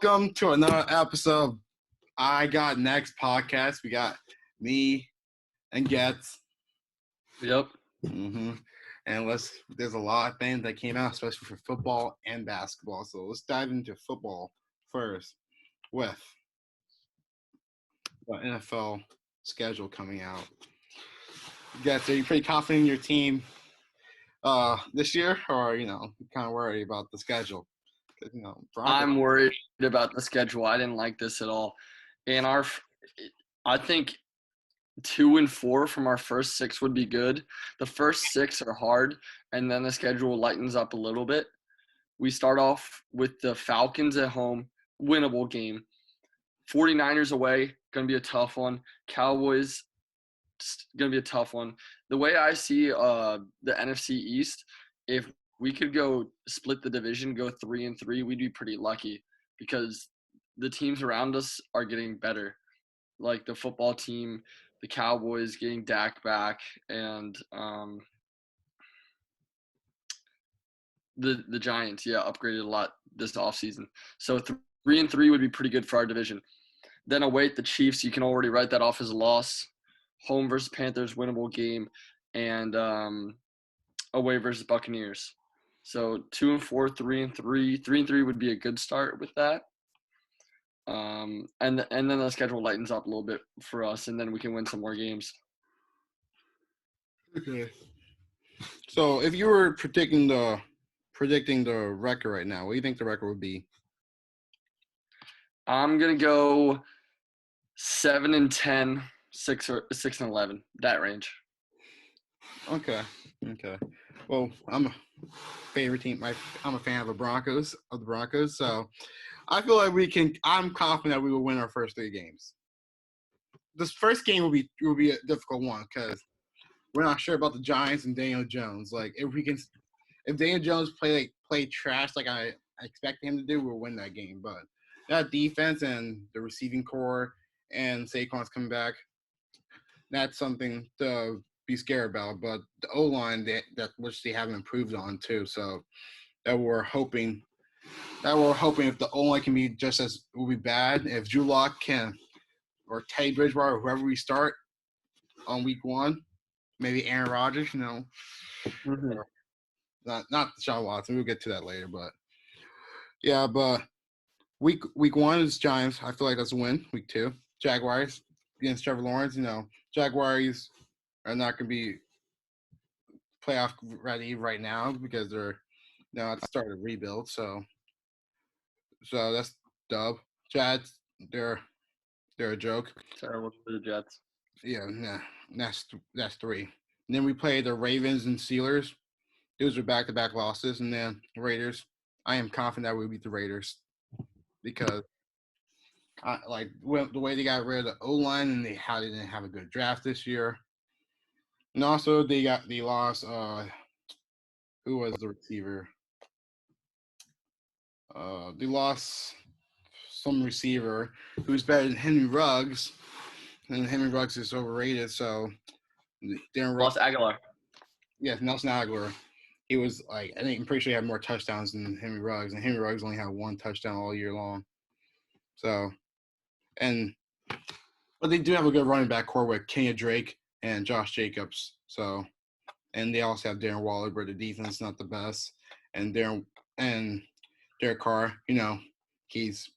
welcome to another episode of I Got Next podcast. We got me and Getz. Yep. And there's a lot of things that came out, especially for football and basketball. So let's dive into football first with the NFL schedule coming out. Getz, are you pretty confident in your team this year, or kind of worried about the schedule? I'm worried about the schedule. I didn't like this at all. And I think 2 and 4 from our first 6 would be good. The first 6 are hard, and then the schedule lightens up a little bit. We start off with the Falcons at home, winnable game. 49ers away, going to be a tough one. Cowboys, going to be a tough one. The way I see the NFC East, if we could go split the division, go 3-3, we'd be pretty lucky because the teams around us are getting better. Like the football team, the Cowboys getting Dak back, and the Giants, upgraded a lot this offseason. So 3-3 would be pretty good for our division. Then away the Chiefs, you can already write that off as a loss. Home versus Panthers, winnable game, and away versus Buccaneers. So 2 and 4, 3 and 3. 3 and 3 would be a good start with that. And then the schedule lightens up a little bit for us, and then we can win some more games. Okay. So if you were predicting the record right now, what do you think the record would be? I'm gonna go 7-10, 6-11, that range. Okay. Well, I'm a favorite team. I'm a fan of the Broncos. So I feel like I'm confident that we will win our first 3 games. This first game will be a difficult one because we're not sure about the Giants and Daniel Jones. Like if Daniel Jones play trash like I expect him to do, we'll win that game. But that defense and the receiving core and Saquon's coming back, that's something to be scared about. But the O-line that which they haven't improved on too. So that we're hoping if the O-line can be just as will be bad, if Drew Lock can or Teddy Bridgewater or whoever we start on week 1, maybe ARodgers, Mm-hmm. or not Deshaun Watson. We'll get to that later, but yeah, but week 1 is Giants. I feel like that's a win. Week 2, Jaguars against Trevor Lawrence. Jaguars are not going to be playoff ready right now because they're at the start of rebuild. So that's dub. Jets, they're a joke. Terrible for the Jets. Yeah, nah, that's 3. And then we play the Ravens and Steelers. Those are back-to-back losses, and then Raiders. I am confident that we'll beat the Raiders because the way they got rid of the O-line and how they didn't have a good draft this year. And also they lost who was the receiver? They lost some receiver who's better than Henry Ruggs, and Henry Ruggs is overrated. So Lost Aguilar. Yes, Nelson Aguilar. He was I'm pretty sure he had more touchdowns than Henry Ruggs, and Henry Ruggs only had 1 touchdown all year long. So, but they do have a good running back core with Kenya Drake and Josh Jacobs. So, and they also have Darren Waller, but the defense is not the best. And Derek Carr, he's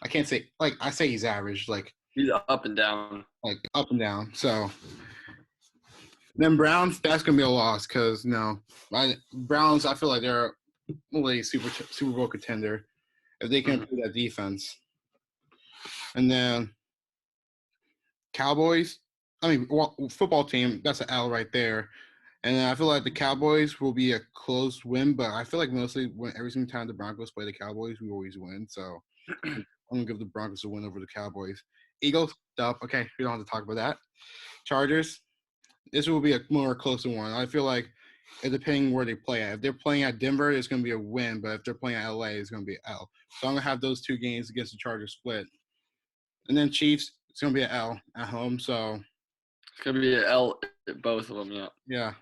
I can't say I say he's average, he's up and down. Up and down. So then Browns, that's gonna be a loss because Browns, I feel like they're a Super Bowl contender if they can improve that defense. And then Cowboys, football team, that's an L right there. And then I feel like the Cowboys will be a close win, but I feel like mostly every single time the Broncos play the Cowboys, we always win. So I'm gonna give the Broncos a win over the Cowboys. Eagles, okay, we don't have to talk about that. Chargers, this will be a more closer one. I feel like depending where they play at. If they're playing at Denver, it's going to be a win. But if they're playing at LA, it's going to be an L. So I'm going to have those 2 games against the Chargers split. And then Chiefs, it's going to be an L at home. So it's going to be an L at both of them, yeah.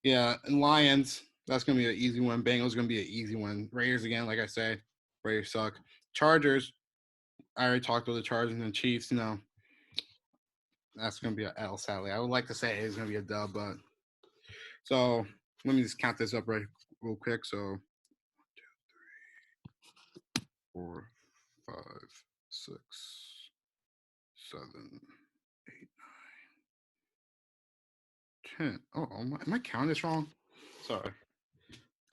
Yeah, and Lions, that's going to be an easy one. Bengals going to be an easy one. Raiders, again, like I say, Raiders suck. Chargers. I already talked about the Chargers and the Chiefs. That's going to be an L, sadly. I would like to say it's going to be a dub, but so let me just count this up real quick. So 1, 2, 3, 4, 5, 6, 7, 8, 9, 10. Oh, am I counting this wrong? Sorry.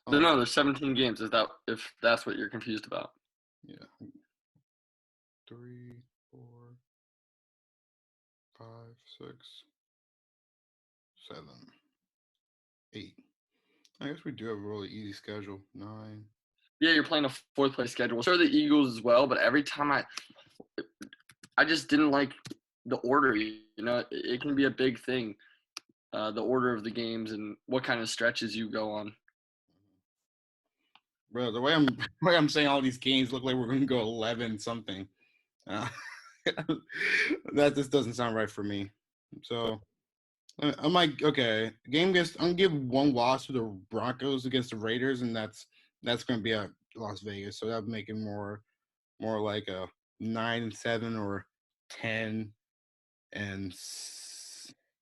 No, there's 17 games. If that's what you're confused about? Yeah. 3, 4, 5, 6, 7, 8. I guess we do have a really easy schedule. 9. Yeah, you're playing a fourth place schedule. So are the Eagles as well, but every time I just didn't like the order. It can be a big thing, the order of the games and what kind of stretches you go on. Bro, the way I'm saying all these games look like we're going to go 11 something. That just doesn't sound right for me. So I'm like, okay, I'm gonna give one loss to the Broncos against the Raiders, and that's going to be at Las Vegas. So that would make it more like a 9-7 or 10 and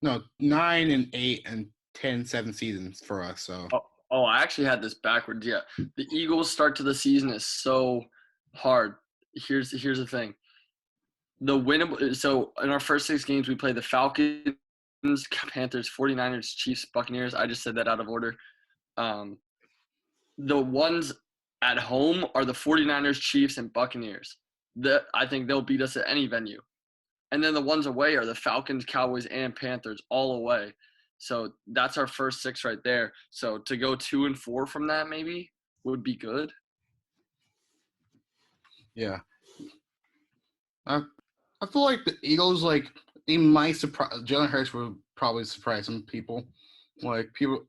9-8 and 10-7 seasons for us. So. Oh, I actually had this backwards. Yeah, the Eagles' start to the season is so hard. Here's the thing. So in our first 6 games, we play the Falcons, Panthers, 49ers, Chiefs, Buccaneers. I just said that out of order. The ones at home are the 49ers, Chiefs, and Buccaneers. I think they'll beat us at any venue. And then the ones away are the Falcons, Cowboys, and Panthers, all away. So that's our first 6 right there. So to go 2-4 from that maybe would be good. Yeah. I feel like the Eagles, they might surprise. Jalen Hurts will probably surprise some people. A lot of people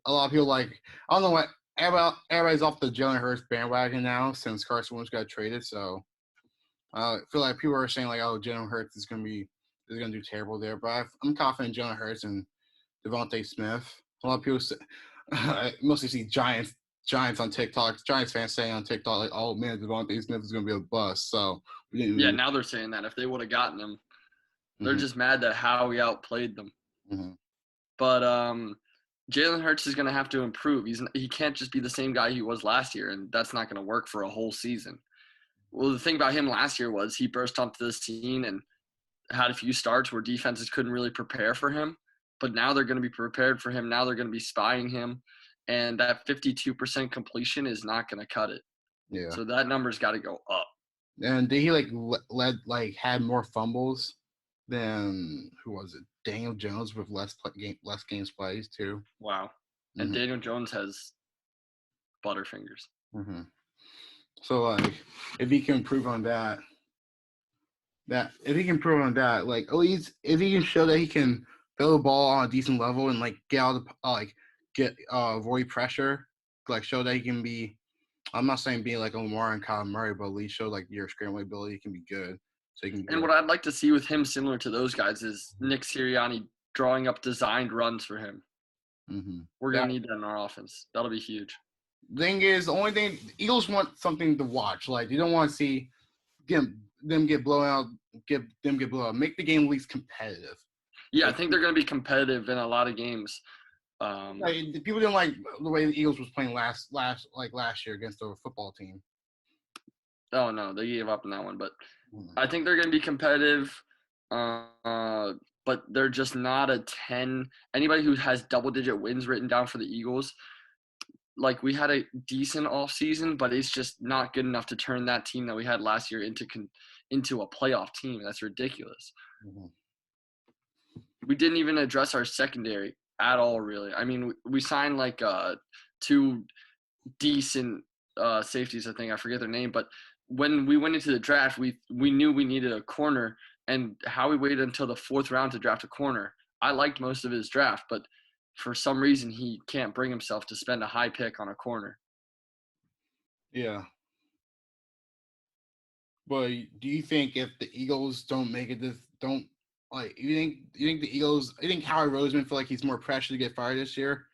I don't know what everybody's off the Jalen Hurts bandwagon now since Carson Wentz got traded. So I feel like people are saying oh, Jalen Hurts is gonna do terrible there. But I'm confident Jalen Hurts and Devontae Smith. A lot of people I mostly see Giants on TikTok. Giants fans saying on TikTok oh man, Devontae Smith is gonna be a bust. So now they're saying that if they would have gotten him, they're just mad that Howie outplayed them. Mm-hmm. But Jalen Hurts is going to have to improve. He can't just be the same guy he was last year, and that's not going to work for a whole season. Well, the thing about him last year was he burst onto the scene and had a few starts where defenses couldn't really prepare for him. But now they're going to be prepared for him. Now they're going to be spying him. And that 52% completion is not going to cut it. Yeah. So that number's got to go up. And did he had more fumbles than who was it? Daniel Jones with less games plays too. Wow. And Daniel Jones has butterfingers. Mm-hmm. So if he can improve on that, at least if he can show that he can throw the ball on a decent level and get out of avoid pressure, show that he can be. I'm not saying being like Lamar and Kyle Murray, but at least show your scrambling ability can be good. So you can. And what I'd like to see with him, similar to those guys, is Nick Sirianni drawing up designed runs for him. Mm-hmm. We're gonna need that in our offense. That'll be huge. Thing is, the only thing the Eagles want something to watch. You don't want to see them get blown out. Make the game at least competitive. Yeah, I think they're gonna be competitive in a lot of games. People didn't like the way the Eagles was playing last year against a football team. Oh no, they gave up on that one. But I think they're going to be competitive. But they're just not a 10. Anybody who has double-digit wins written down for the Eagles, we had a decent offseason, but it's just not good enough to turn that team that we had last year into a playoff team. That's ridiculous. Mm-hmm. We didn't even address our secondary at all, really. I mean, we signed 2 decent safeties, I think. I forget their name, but when we went into the draft, we knew we needed a corner, and how we waited until the 4th round to draft a corner. I liked most of his draft, but for some reason he can't bring himself to spend a high pick on a corner. Yeah. But do you think if the Eagles don't make it, you think the Eagles? You think Howie Roseman feel like he's more pressure to get fired this year?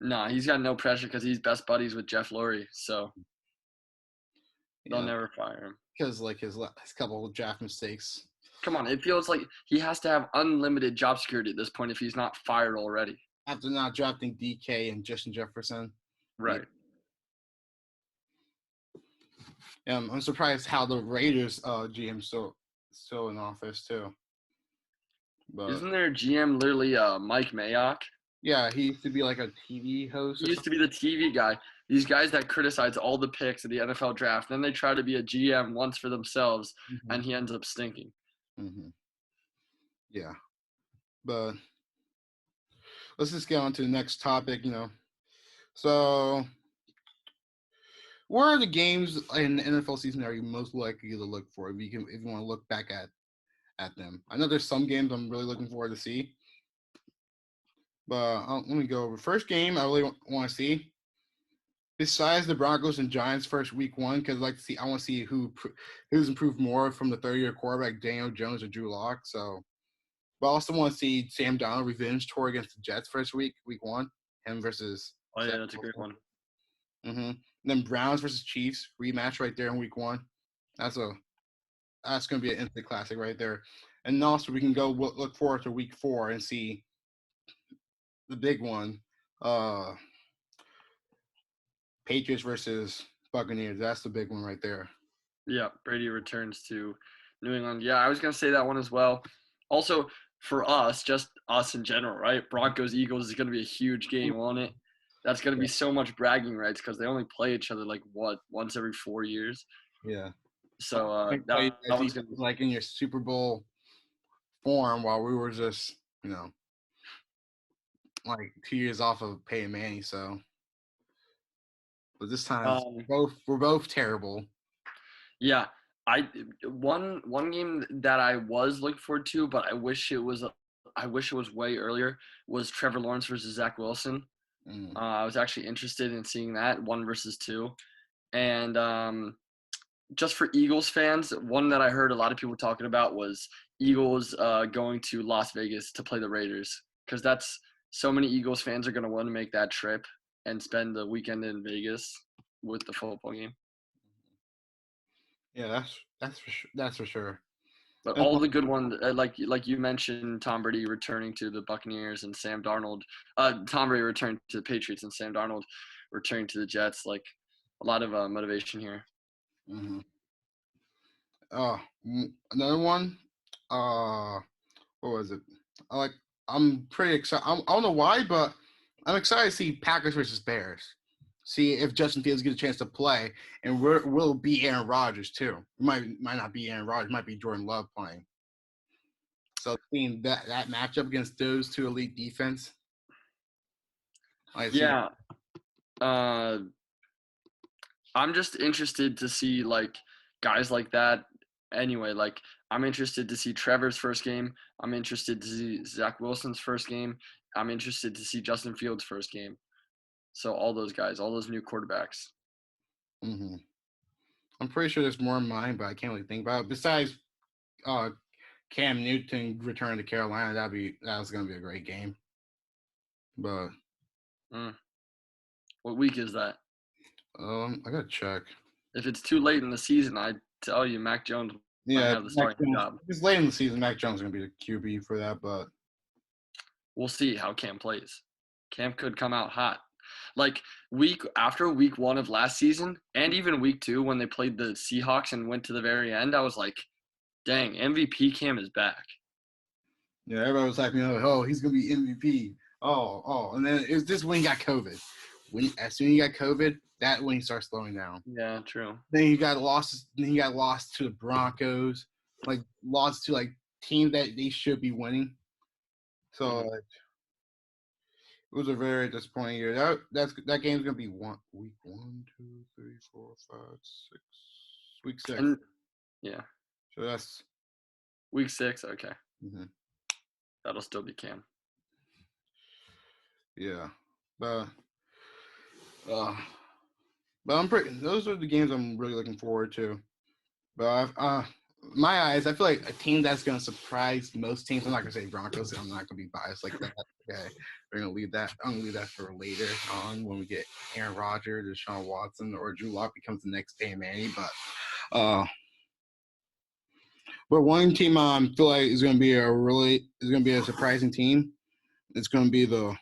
No, he's got no pressure because he's best buddies with Jeff Lurie, so they'll never fire him. because like his couple of draft mistakes. Come on, it feels like he has to have unlimited job security at this point if he's not fired already. After not drafting DK and Justin Jefferson. Right. I'm surprised how the Raiders GM still in office too. But isn't their GM literally Mike Mayock? Yeah, he used to be like a TV host. He used to be the TV guy. These guys that criticize all the picks of the NFL draft, then they try to be a GM once for themselves, and he ends up stinking. Mm-hmm. Yeah, but let's just get on to the next topic. So what are the games in the NFL season are you most likely to look for if you want to look back at them? I know there's some games I'm really looking forward to see, but let me go over. First game I really want to see, besides the Broncos and Giants first week 1, because I want to see who's improved more from the third-year quarterback Daniel Jones or Drew Lock. So, but I also want to see Sam Darnold revenge tour against the Jets first week 1, him versus. Oh yeah, that's a great one. Mm-hmm. Then Browns versus Chiefs rematch right there in week 1. That's going to be an instant classic right there. And also we can go look forward to week 4 and see the big one, Patriots versus Buccaneers. That's the big one right there. Yeah, Brady returns to New England. Yeah, I was going to say that one as well. Also, for us, just us in general, right? Broncos Eagles is going to be a huge game on it. That's going to be so much bragging rights because they only play each other once every 4 years. Yeah. So that one's going to be like in your Super Bowl form while we were just like 2 years off of Peyton Manning. So, but this time we're both terrible. Yeah, one game that I was looking forward to, but I wish it was way earlier, was Trevor Lawrence versus Zach Wilson. I was actually interested in seeing that 1 versus 2, and just for Eagles fans, one that I heard a lot of people talking about was Eagles going to Las Vegas to play the Raiders, because that's so many Eagles fans are going to want to make that trip and spend the weekend in Vegas with the football game. Yeah, that's for sure. But all the good ones, like you mentioned, Tom Brady returning to the Buccaneers and Sam Darnold, Tom Brady returned to the Patriots and Sam Darnold returning to the Jets. Like a lot of motivation here. Mm-hmm. Another one. What was it? I'm pretty excited. I don't know why, but I'm excited to see Packers versus Bears. See if Justin Fields gets a chance to play, and will be Aaron Rodgers too. Might not be Aaron Rodgers. Might be Jordan Love playing. So seeing that matchup against those two elite defense. Yeah. I'm just interested to see guys like that. Anyway, I'm interested to see Trevor's first game. I'm interested to see Zach Wilson's first game. I'm interested to see Justin Fields' first game. So all those guys, all those new quarterbacks. Mm-hmm. I'm pretty sure there's more in mind, but I can't really think about it. Besides Cam Newton returning to Carolina, that was going to be a great game. But what week is that? I got to check. If it's too late in the season, I tell you, Mac Jones might have the starting job. If it's late in the season, Mac Jones is going to be the QB for that, but we'll see how Cam plays. Cam could come out hot. After week 1 of last season, and even week 2 when they played the Seahawks and went to the very end, I was like, dang, MVP Cam is back. Yeah, everybody was like, he's going to be MVP. And then it was just when he got COVID. As soon as he got COVID, that when he starts slowing down. Yeah, true. Then he got lost to the Broncos, lost to teams that they should be winning. So it was a very disappointing year. That game's gonna be week 1, 2, 3, 4, 5, 6, week 6. Yeah. So that's week 6. Okay. Mm-hmm. That'll still be Cam. Yeah, but those are the games I'm really looking forward to. But my eyes, I feel like a team that's going to surprise most teams. I'm not going to say Broncos. I'm not going to be biased like that. Okay, we're going to leave that. I'm going to leave that for later on when we get ARodgers, Deshaun Watson, or Drew Lock becomes the next Peyton Manning. But But one team I feel like is going to be a surprising team. It's going to be the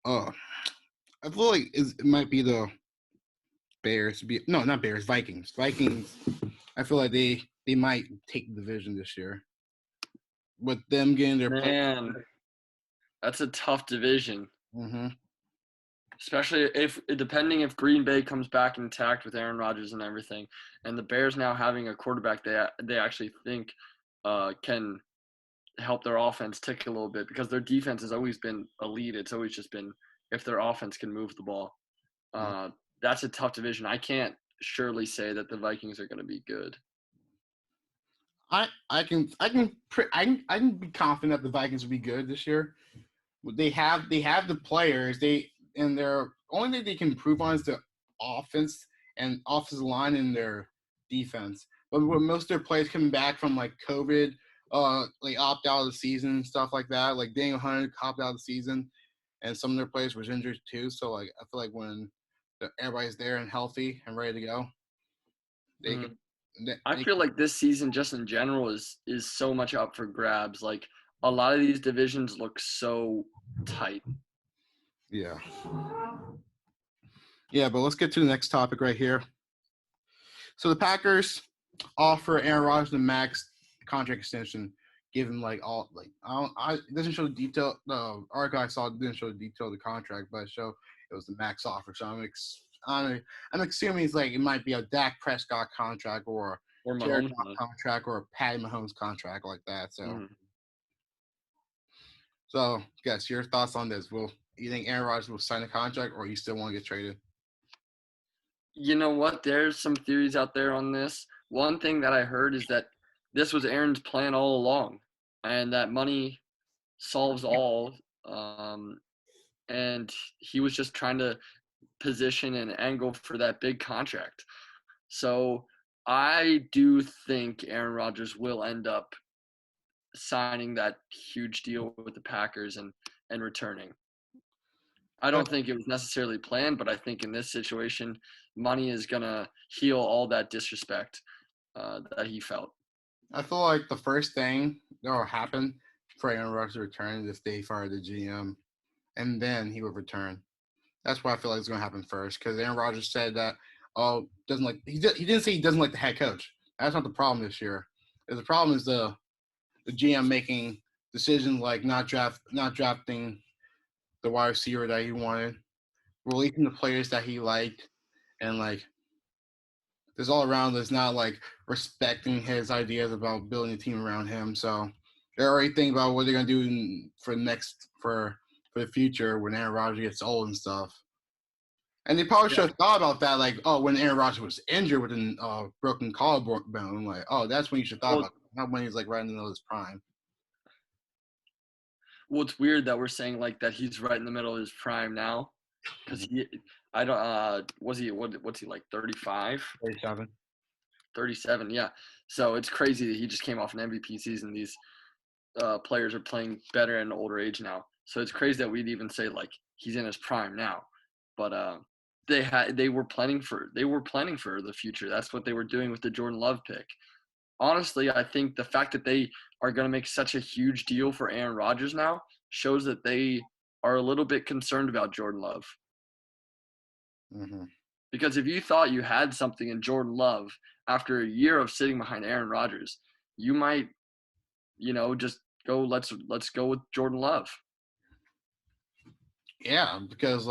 I feel like it might be the Bears. Not Bears. Vikings. Vikings. I feel like they might take the division this year. With them getting their Man, that's a tough division. Mm-hmm. Especially depending if Green Bay comes back intact with ARodgers and everything, and the Bears now having a quarterback they actually think can help their offense tick a little bit, because their defense has always been elite. It's always just been if their offense can move the ball. That's a tough division. I can't surely say that the Vikings are going to be good. I can be confident that the Vikings will be good this year. They have the players. Their only thing they can improve on is the offense and offensive line and their defense. But with most of their players coming back from like COVID, like opt out of the season and stuff like that, like Daniel Hunter opted out of the season, and some of their players were injured too. So like I feel like when everybody's there and healthy and ready to go, they can. I feel like this season, just in general, is so much up for grabs. Like a lot of these divisions look so tight. Yeah. Yeah, but let's get to the next topic right here. So the Packers offer ARodgers the Max contract extension, give him like all like it doesn't show the detail. The article I saw didn't show the detail of the contract, but it was the max offer. So I'm assuming it's like it might be a Dak Prescott contract or Jared Goff contract or a Patty Mahomes contract like that. So, so guess your thoughts on this? You think ARodgers will sign a contract, or you still want to get traded? You know what? There's some theories out there on this. One thing that I heard is that this was Aaron's plan all along, and that money solves all. And he was just trying to position and angle for that big contract. So I do think ARodgers will end up signing that huge deal with the Packers and returning. I don't think it was necessarily planned, but I think in this situation, money is going to heal all that disrespect that he felt. I feel like the first thing that will happen for ARodgers to return is if they fire the GM, and then he would return. That's what I feel like is going to happen first, because ARodgers said that he didn't say he doesn't like the head coach. That's not the problem this year. The problem is the GM making decisions like not drafting the wide receiver that he wanted, releasing the players that he liked, and like there's all around that's not like respecting his ideas about building a team around him. So they're already thinking about what they're gonna do for the future when ARodgers gets old and stuff. And they probably should have thought about that, like, when ARodgers was injured with a broken collarbone, like, that's when you should thought about it, not when he's like right in the middle of his prime. Well, it's weird that we're saying like that he's right in the middle of his prime now, because what's he like 35? 37. 37, yeah. So it's crazy that he just came off an MVP season. These players are playing better at an older age now. So it's crazy that we'd even say like he's in his prime now. But they were planning for the future. That's what they were doing with the Jordan Love pick. Honestly, I think the fact that they are going to make such a huge deal for ARodgers now shows that they are a little bit concerned about Jordan Love. Mm-hmm. Because if you thought you had something in Jordan Love after a year of sitting behind ARodgers, you might, just go, let's go with Jordan Love. Yeah, because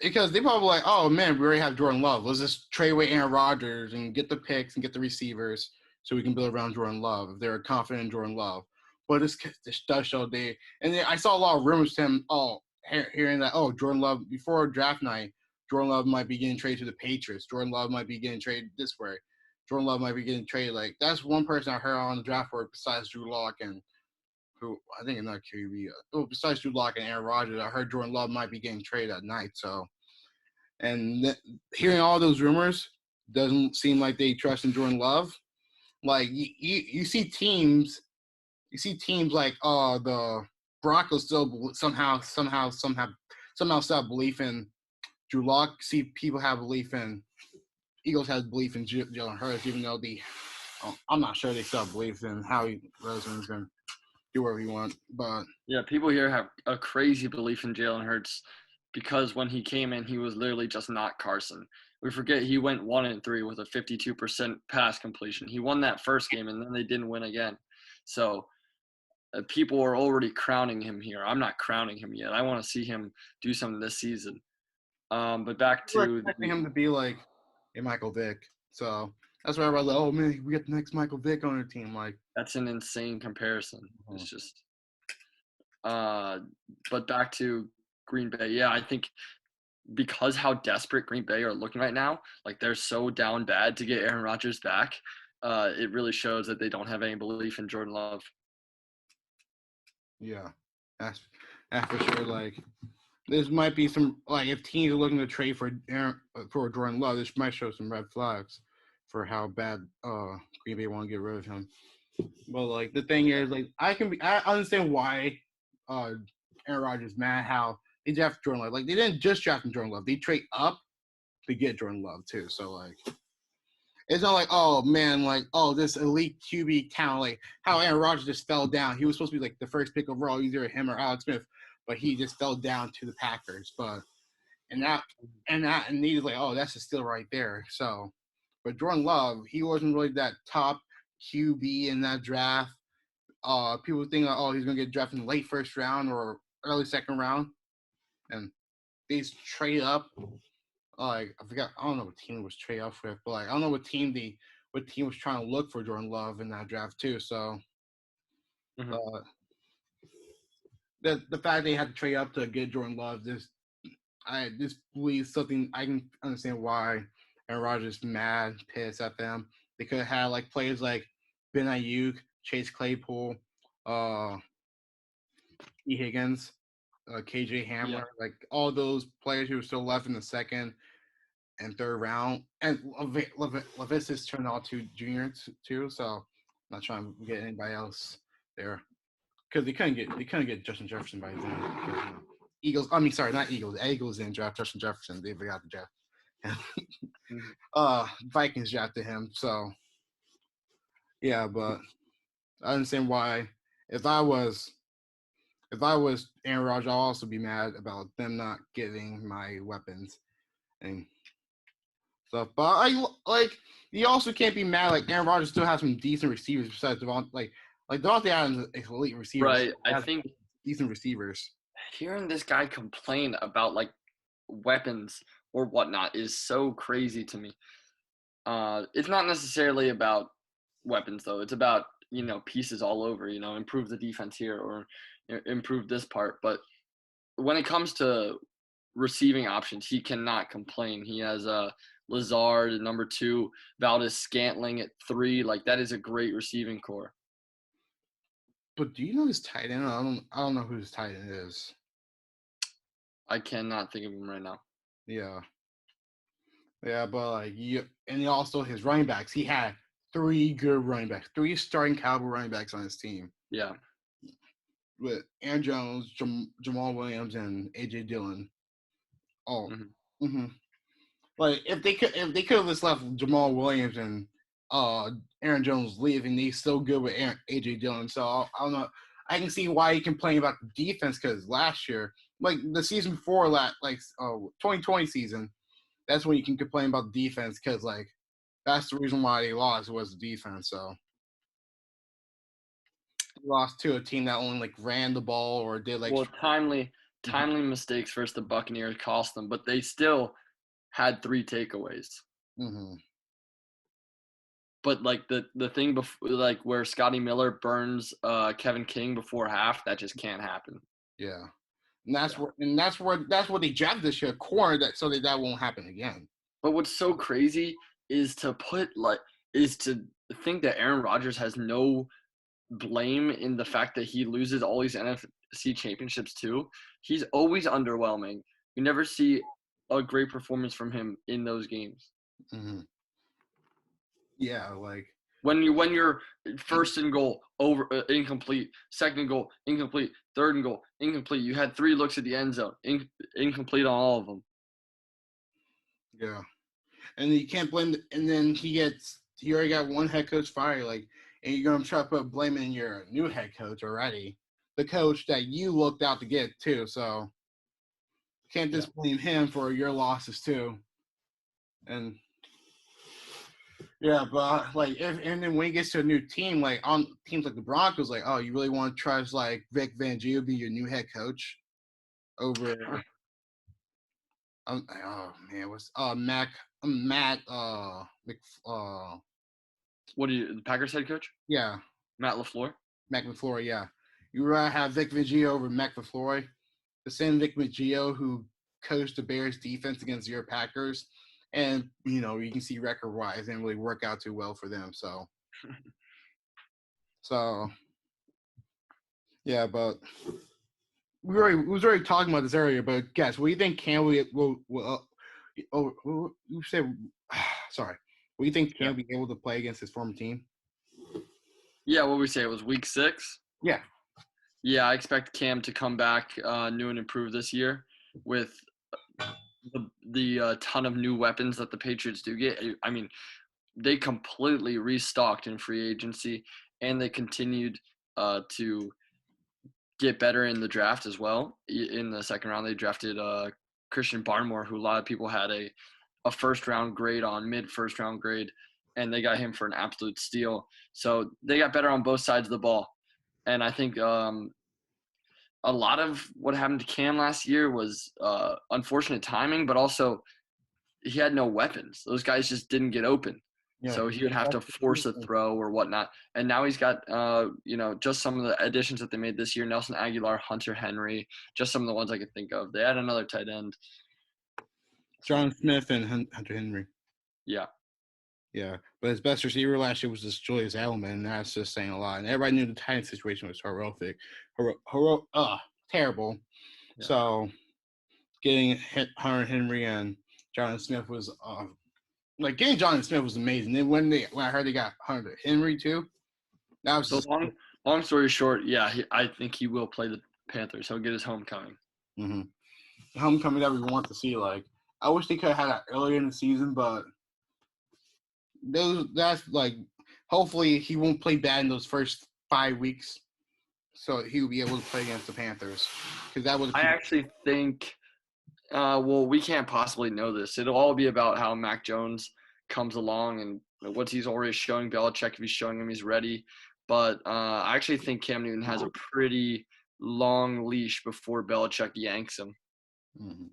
they probably like, oh man, we already have Jordan Love. Let's just trade away ARodgers and get the picks and get the receivers so we can build around Jordan Love if they're confident in Jordan Love. But this does show I saw a lot of rumors to him, hearing that, Jordan Love, before draft night, Jordan Love might be getting traded to the Patriots. Jordan Love might be getting traded this way. Jordan Love might be getting traded. Like, that's one person I heard on the draft board besides Drew Lock and who I think another QB. Besides Drew Lock and ARodgers, I heard Jordan Love might be getting traded that night. So, and hearing all those rumors doesn't seem like they trust in Jordan Love. Like you see teams like the Broncos still somehow still have belief in Drew Lock. See people have belief in Eagles have belief in Jalen Hurts, even though I'm not sure they still believe in how Rosen's going to do whatever he wants. But yeah, people here have a crazy belief in Jalen Hurts because when he came in, he was literally just not Carson. We forget he went 1-3 with a 52% pass completion. He won that first game, and then they didn't win again. So people are already crowning him here. I'm not crowning him yet. I want to see him do something this season. But back we're to expecting him to be like a Michael Vick. So that's why I was like, oh, man, we get the next Michael Vick on our team. Like, that's an insane comparison. It's just but back to Green Bay. Yeah, I think because how desperate Green Bay are looking right now, like they're so down bad to get Aaron Rodgers back, it really shows that they don't have any belief in Jordan Love. Yeah, that's for sure. Like, this might be some, like, if teams are looking to trade for Jordan Love, this might show some red flags for how bad Green Bay want to get rid of him. But like the thing is, like, I understand why Aaron Rodgers mad how they drafted Jordan Love. Like, they didn't just draft Jordan Love; they trade up to get Jordan Love too. So like, it's not like, oh man, like, oh, this elite QB talent, like how Aaron Rodgers just fell down. He was supposed to be like the first pick overall, either him or Alex Smith, but he just fell down to the Packers. But and he's like, oh, that's just still right there. So, but Jordan Love, he wasn't really that top QB in that draft. People think, oh, he's gonna get drafted in the late first round or early second round, and they trade up. Like, I forgot, I don't know what team was trade up with, but like I don't know what team was trying to look for Jordan Love in that draft too. So, the fact they had to trade up to get Jordan Love, this believes something. I can understand why Aaron Rodgers is mad, pissed at them. They could have had like players like Ben Ayuk, Chase Claypool, E. Higgins, KJ Hamler, like all those players who were still left in the second and third round. And Levis turned out to junior too, so I'm not trying to get anybody else there because they couldn't get Justin Jefferson by then. Because, Eagles, I mean, sorry, not Eagles. The Eagles didn't draft Justin Jefferson. They forgot to draft. Vikings drafted him, so yeah. But I understand why. If I was Aaron Rodgers, I'll also be mad about them not getting my weapons and stuff. But I like, you also can't be mad. Like, Aaron Rodgers still has some decent receivers besides Devontae. Like Devontae Adams is elite receiver. Right. I think decent receivers. Hearing this guy complain about like weapons or whatnot is so crazy to me. It's not necessarily about weapons though. It's about, pieces all over, improve the defense here or improve this part. But when it comes to receiving options, he cannot complain. He has Lazard at number 2, Valdez-Scantling at 3. Like, that is a great receiving core. But do you know his tight end? I don't know who his tight end is. I cannot think of him right now. Yeah. Yeah, but like and also his running backs. He had 3 good running backs, 3 starting caliber running backs on his team. Yeah. With Aaron Jones, Jamal Williams, and AJ Dillon. Oh. Mm-hmm. Like, if they could have just left Jamal Williams and Aaron Jones leaving, he's still good with AJ Dillon. So I don't know. I can see why he complained about the defense, because last year, like the season before, 2020 season, that's when you can complain about the defense, because like that's the reason why they lost was the defense. So they lost to a team that only like ran the ball or did like timely mistakes versus the Buccaneers cost them, but they still had 3 takeaways. Mm-hmm. But like the thing before, like where Scotty Miller burns Kevin King before half, that just can't happen. Yeah. And that's what they drafted this year, corner, so that won't happen again. But what's so crazy is to think that Aaron Rodgers has no blame in the fact that he loses all these NFC championships too. He's always underwhelming. You never see a great performance from him in those games. Mm-hmm. Yeah, like when you're first and goal over incomplete, second goal incomplete, third and goal incomplete. You had 3 looks at the end zone, incomplete on all of them. Yeah, and you can't blame. And then he you already got one head coach fired, like, and you're gonna try to put blame in your new head coach already, the coach that you looked out to get too. So can't just blame him for your losses too. And yeah, but like and then when he gets to a new team, like on teams like the Broncos, like, oh, you really want to trust like Vic Fangio be your new head coach over oh man, what's Matt What are you, the Packers head coach? Yeah. Matt LaFleur? Matt LaFleur, yeah. You rather have Vic Fangio over Matt LaFleur, the same Vic Fangio who coached the Bears defense against your Packers. And, you know, you can see record-wise, didn't really work out too well for them. So yeah, but we was already talking about this earlier, but guys, what do you think Cam will you said sorry. What do you think Cam will be able to play against his former team? Yeah, what we say, it was week 6? Yeah. Yeah, I expect Cam to come back new and improved this year with the ton of new weapons that the Patriots do get. I mean, they completely restocked in free agency, and they continued to get better in the draft as well. In the second round, they drafted Christian Barmore, who a lot of people had a first-round grade on, mid-first round grade, and they got him for an absolute steal. So they got better on both sides of the ball. And I think a lot of what happened to Cam last year was unfortunate timing, but also he had no weapons. Those guys just didn't get open. Yeah, so he would have to force a throw or whatnot. And now he's got, just some of the additions that they made this year, Nelson Aguilar, Hunter Henry, just some of the ones I could think of. They had another tight end. John Smith and Hunter Henry. Yeah. Yeah, but his best receiver last year was just Julius Edelman, and that's just saying a lot. And everybody knew the tight end situation was horrific. Terrible. Yeah. So getting Hunter Henry and Jonathan Smith was getting Jonathan Smith was amazing. Then when I heard they got Hunter Henry too, that was so long story short. Yeah, I think he will play the Panthers. He'll get his homecoming. Mm-hmm. The homecoming that we want to see. Like, I wish they could have had that earlier in the season, but that's like, hopefully he won't play bad in those first 5 weeks, so he'll be able to play against the Panthers. Because that was. I actually think. Well, we can't possibly know this. It'll all be about how Mac Jones comes along and what he's already showing Belichick. If he's showing him he's ready, but I actually think Cam Newton has a pretty long leash before Belichick yanks him. Mm-hmm.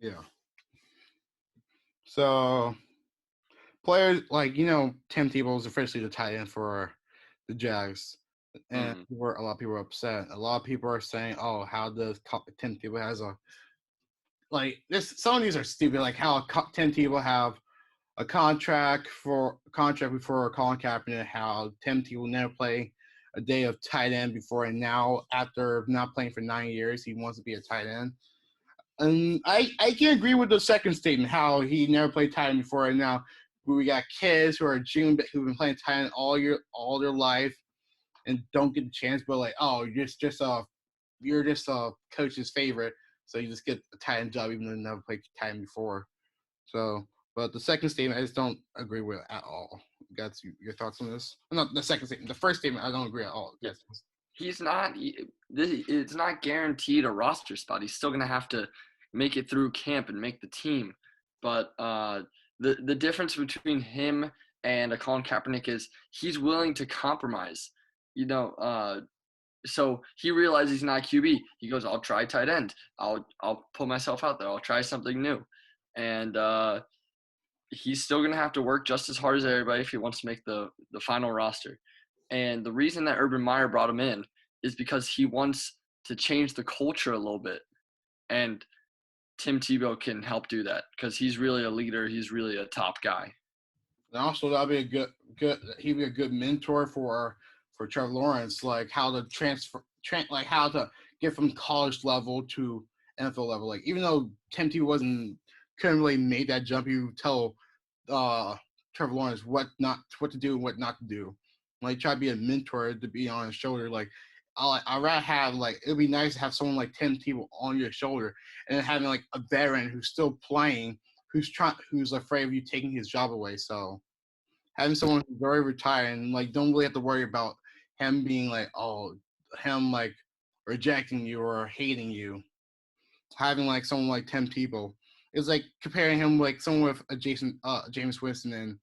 Yeah. So players like Tim Tebow is officially the tight end for the Jags, and a lot of people are upset. A lot of people are saying, "Oh, how does Tim Tebow has a this?" Some of these are stupid. Like how Tim Tebow have a contract before Colin Kaepernick. How Tim Tebow never play a day of tight end before, and now after not playing for 9 years, he wants to be a tight end. And I can agree with the second statement, how he never played tight end before, and now we got kids who've been playing tight end all their life and don't get the chance, but like, oh, you're just a coach's favorite, so you just get a tight end job even though you never played tight end before. So, but the second statement I just don't agree with at all. Got your thoughts on this? Not the second statement. The first statement I don't agree at all. Yes. It's not guaranteed a roster spot. He's still going to have to make it through camp and make the team. But the difference between him and a Colin Kaepernick is he's willing to compromise. So he realizes he's not QB. He goes, I'll try tight end. I'll put myself out there. I'll try something new. And he's still going to have to work just as hard as everybody if he wants to make the final roster. And the reason that Urban Meyer brought him in is because he wants to change the culture a little bit. And Tim Tebow can help do that because he's really a leader. He's really a top guy. And also that'll be he'd be a good mentor for Trevor Lawrence, like how to how to get from college level to NFL level. Like even though Tim Tebow couldn't really make that jump, he would tell Trevor Lawrence what to do and what not to do. Like try to be a mentor to be on his shoulder. Like I'd rather have it'd be nice to have someone like Tim Tebow on your shoulder and then having like a veteran who's still playing, who's afraid of you taking his job away. So having someone who's very retired and like don't really have to worry about him being like, him like rejecting you or hating you. Having like someone like Tim Tebow is like comparing him like someone with Jameis Winston and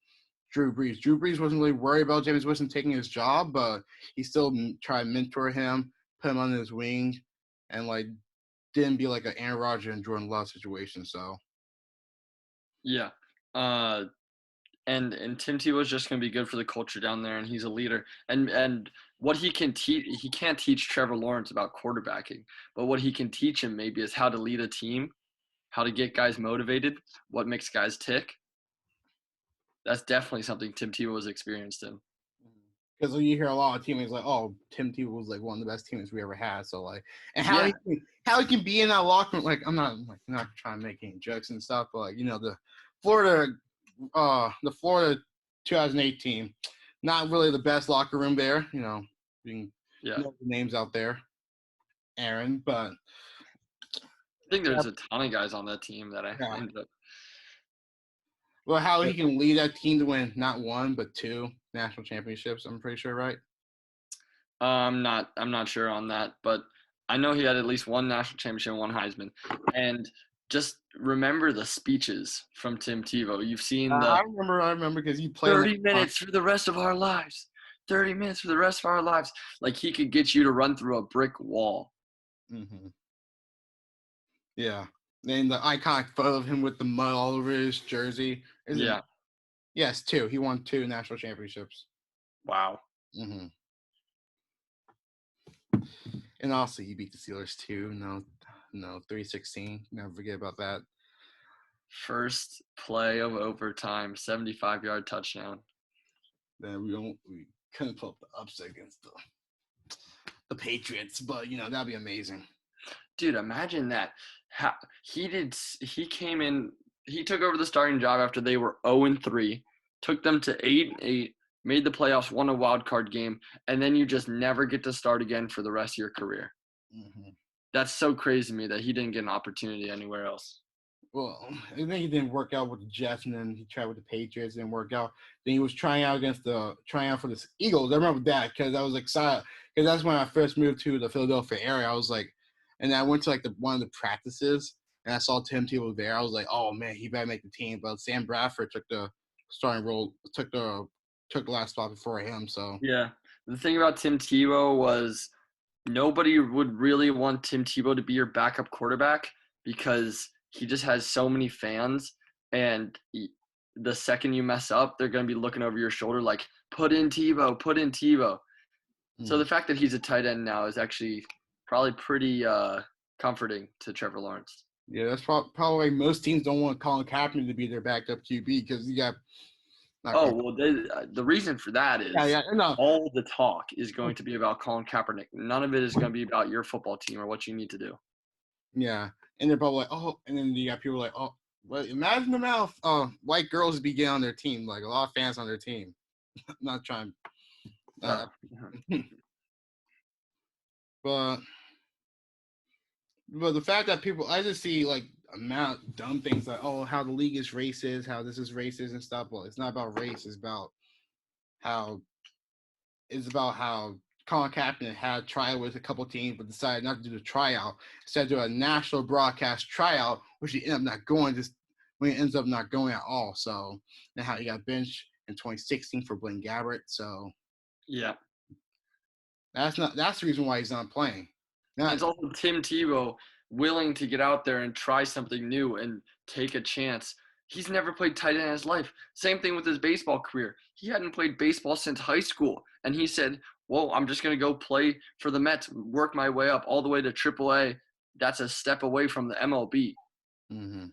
Drew Brees. Drew Brees wasn't really worried about Jameis Winston taking his job, but he still tried to mentor him, put him under his wing, and like didn't be like an Aaron Rodgers and Jordan Love situation. So yeah, and Tim Tebow is just going to be good for the culture down there, and he's a leader. And what he can teach, he can't teach Trevor Lawrence about quarterbacking, but what he can teach him maybe is how to lead a team, how to get guys motivated, what makes guys tick. That's definitely something Tim Tebow was experienced in. Because you hear a lot of teammates like, "Oh, Tim Tebow was like one of the best teammates we ever had." So like, and how he can be in that locker room. Like, I'm not trying to make any jokes and stuff, but like, the Florida 2018, not really the best locker room there. You can know the names out there, Aaron, but I think there's a ton of guys on that team that ended up. Well, how he can lead that team to win not one but 2 national championships, I'm pretty sure, right? I'm not sure on that, but I know he had at least 1 national championship, 1 Heisman. And just remember the speeches from Tim Tebow. You've seen I remember because he played 30 minutes for the rest of our lives. 30 minutes for the rest of our lives. Like he could get you to run through a brick wall. Mm-hmm. Yeah. And the iconic photo of him with the mud all over his jersey. Yes, 2. He won 2 national championships. Wow. Mm-hmm. And also, he beat the Steelers too. No, 3-16. Never forget about that. First play of overtime, 75-yard touchdown. Then we couldn't pull up the upset against the Patriots, but that'd be amazing. Dude, imagine that. He came in, he took over the starting job after they were 0-3, took them to 8-8, made the playoffs, won a wild card game, and then you just never get to start again for the rest of your career. Mm-hmm. That's so crazy to me that he didn't get an opportunity anywhere else. Well, I think he didn't work out with the Jets, and then he tried with the Patriots, didn't work out. Then he was trying out for the Eagles. I remember that because I was excited because that's when I first moved to the Philadelphia area. I was like, and I went to like one of the practices, and I saw Tim Tebow there. I was like, oh man, he better make the team. But Sam Bradford took the starting role, took the last spot before him. So yeah, the thing about Tim Tebow was nobody would really want Tim Tebow to be your backup quarterback because he just has so many fans, and the second you mess up, they're going to be looking over your shoulder like, put in Tebow. So the fact that he's a tight end now is actually probably pretty comforting to Trevor Lawrence. Yeah, that's probably most teams don't want Colin Kaepernick to be their backup QB because you got. The reason for that is all the talk is going to be about Colin Kaepernick. None of it is going to be about your football team or what you need to do. Yeah, and they're probably like, oh, and then you got people like, oh, well, imagine the amount of white girls be getting on their team, like a lot of fans on their team. Not trying. But the fact that I just see like amount of dumb things like, oh, how the league is racist, how this is racist and stuff. Well, it's not about race. It's about how Colin Kaepernick had tryout with a couple teams, but decided not to do the tryout. Instead, do a national broadcast tryout, which he ended up not going. When he ends up not going at all. So and how he got benched in 2016 for Blaine Gabbert. So yeah, that's the reason why he's not playing. It's also Tim Tebow willing to get out there and try something new and take a chance. He's never played tight end in his life. Same thing with his baseball career. He hadn't played baseball since high school. And he said, well, I'm just going to go play for the Mets, work my way up all the way to AAA. That's a step away from the MLB. Mm-hmm.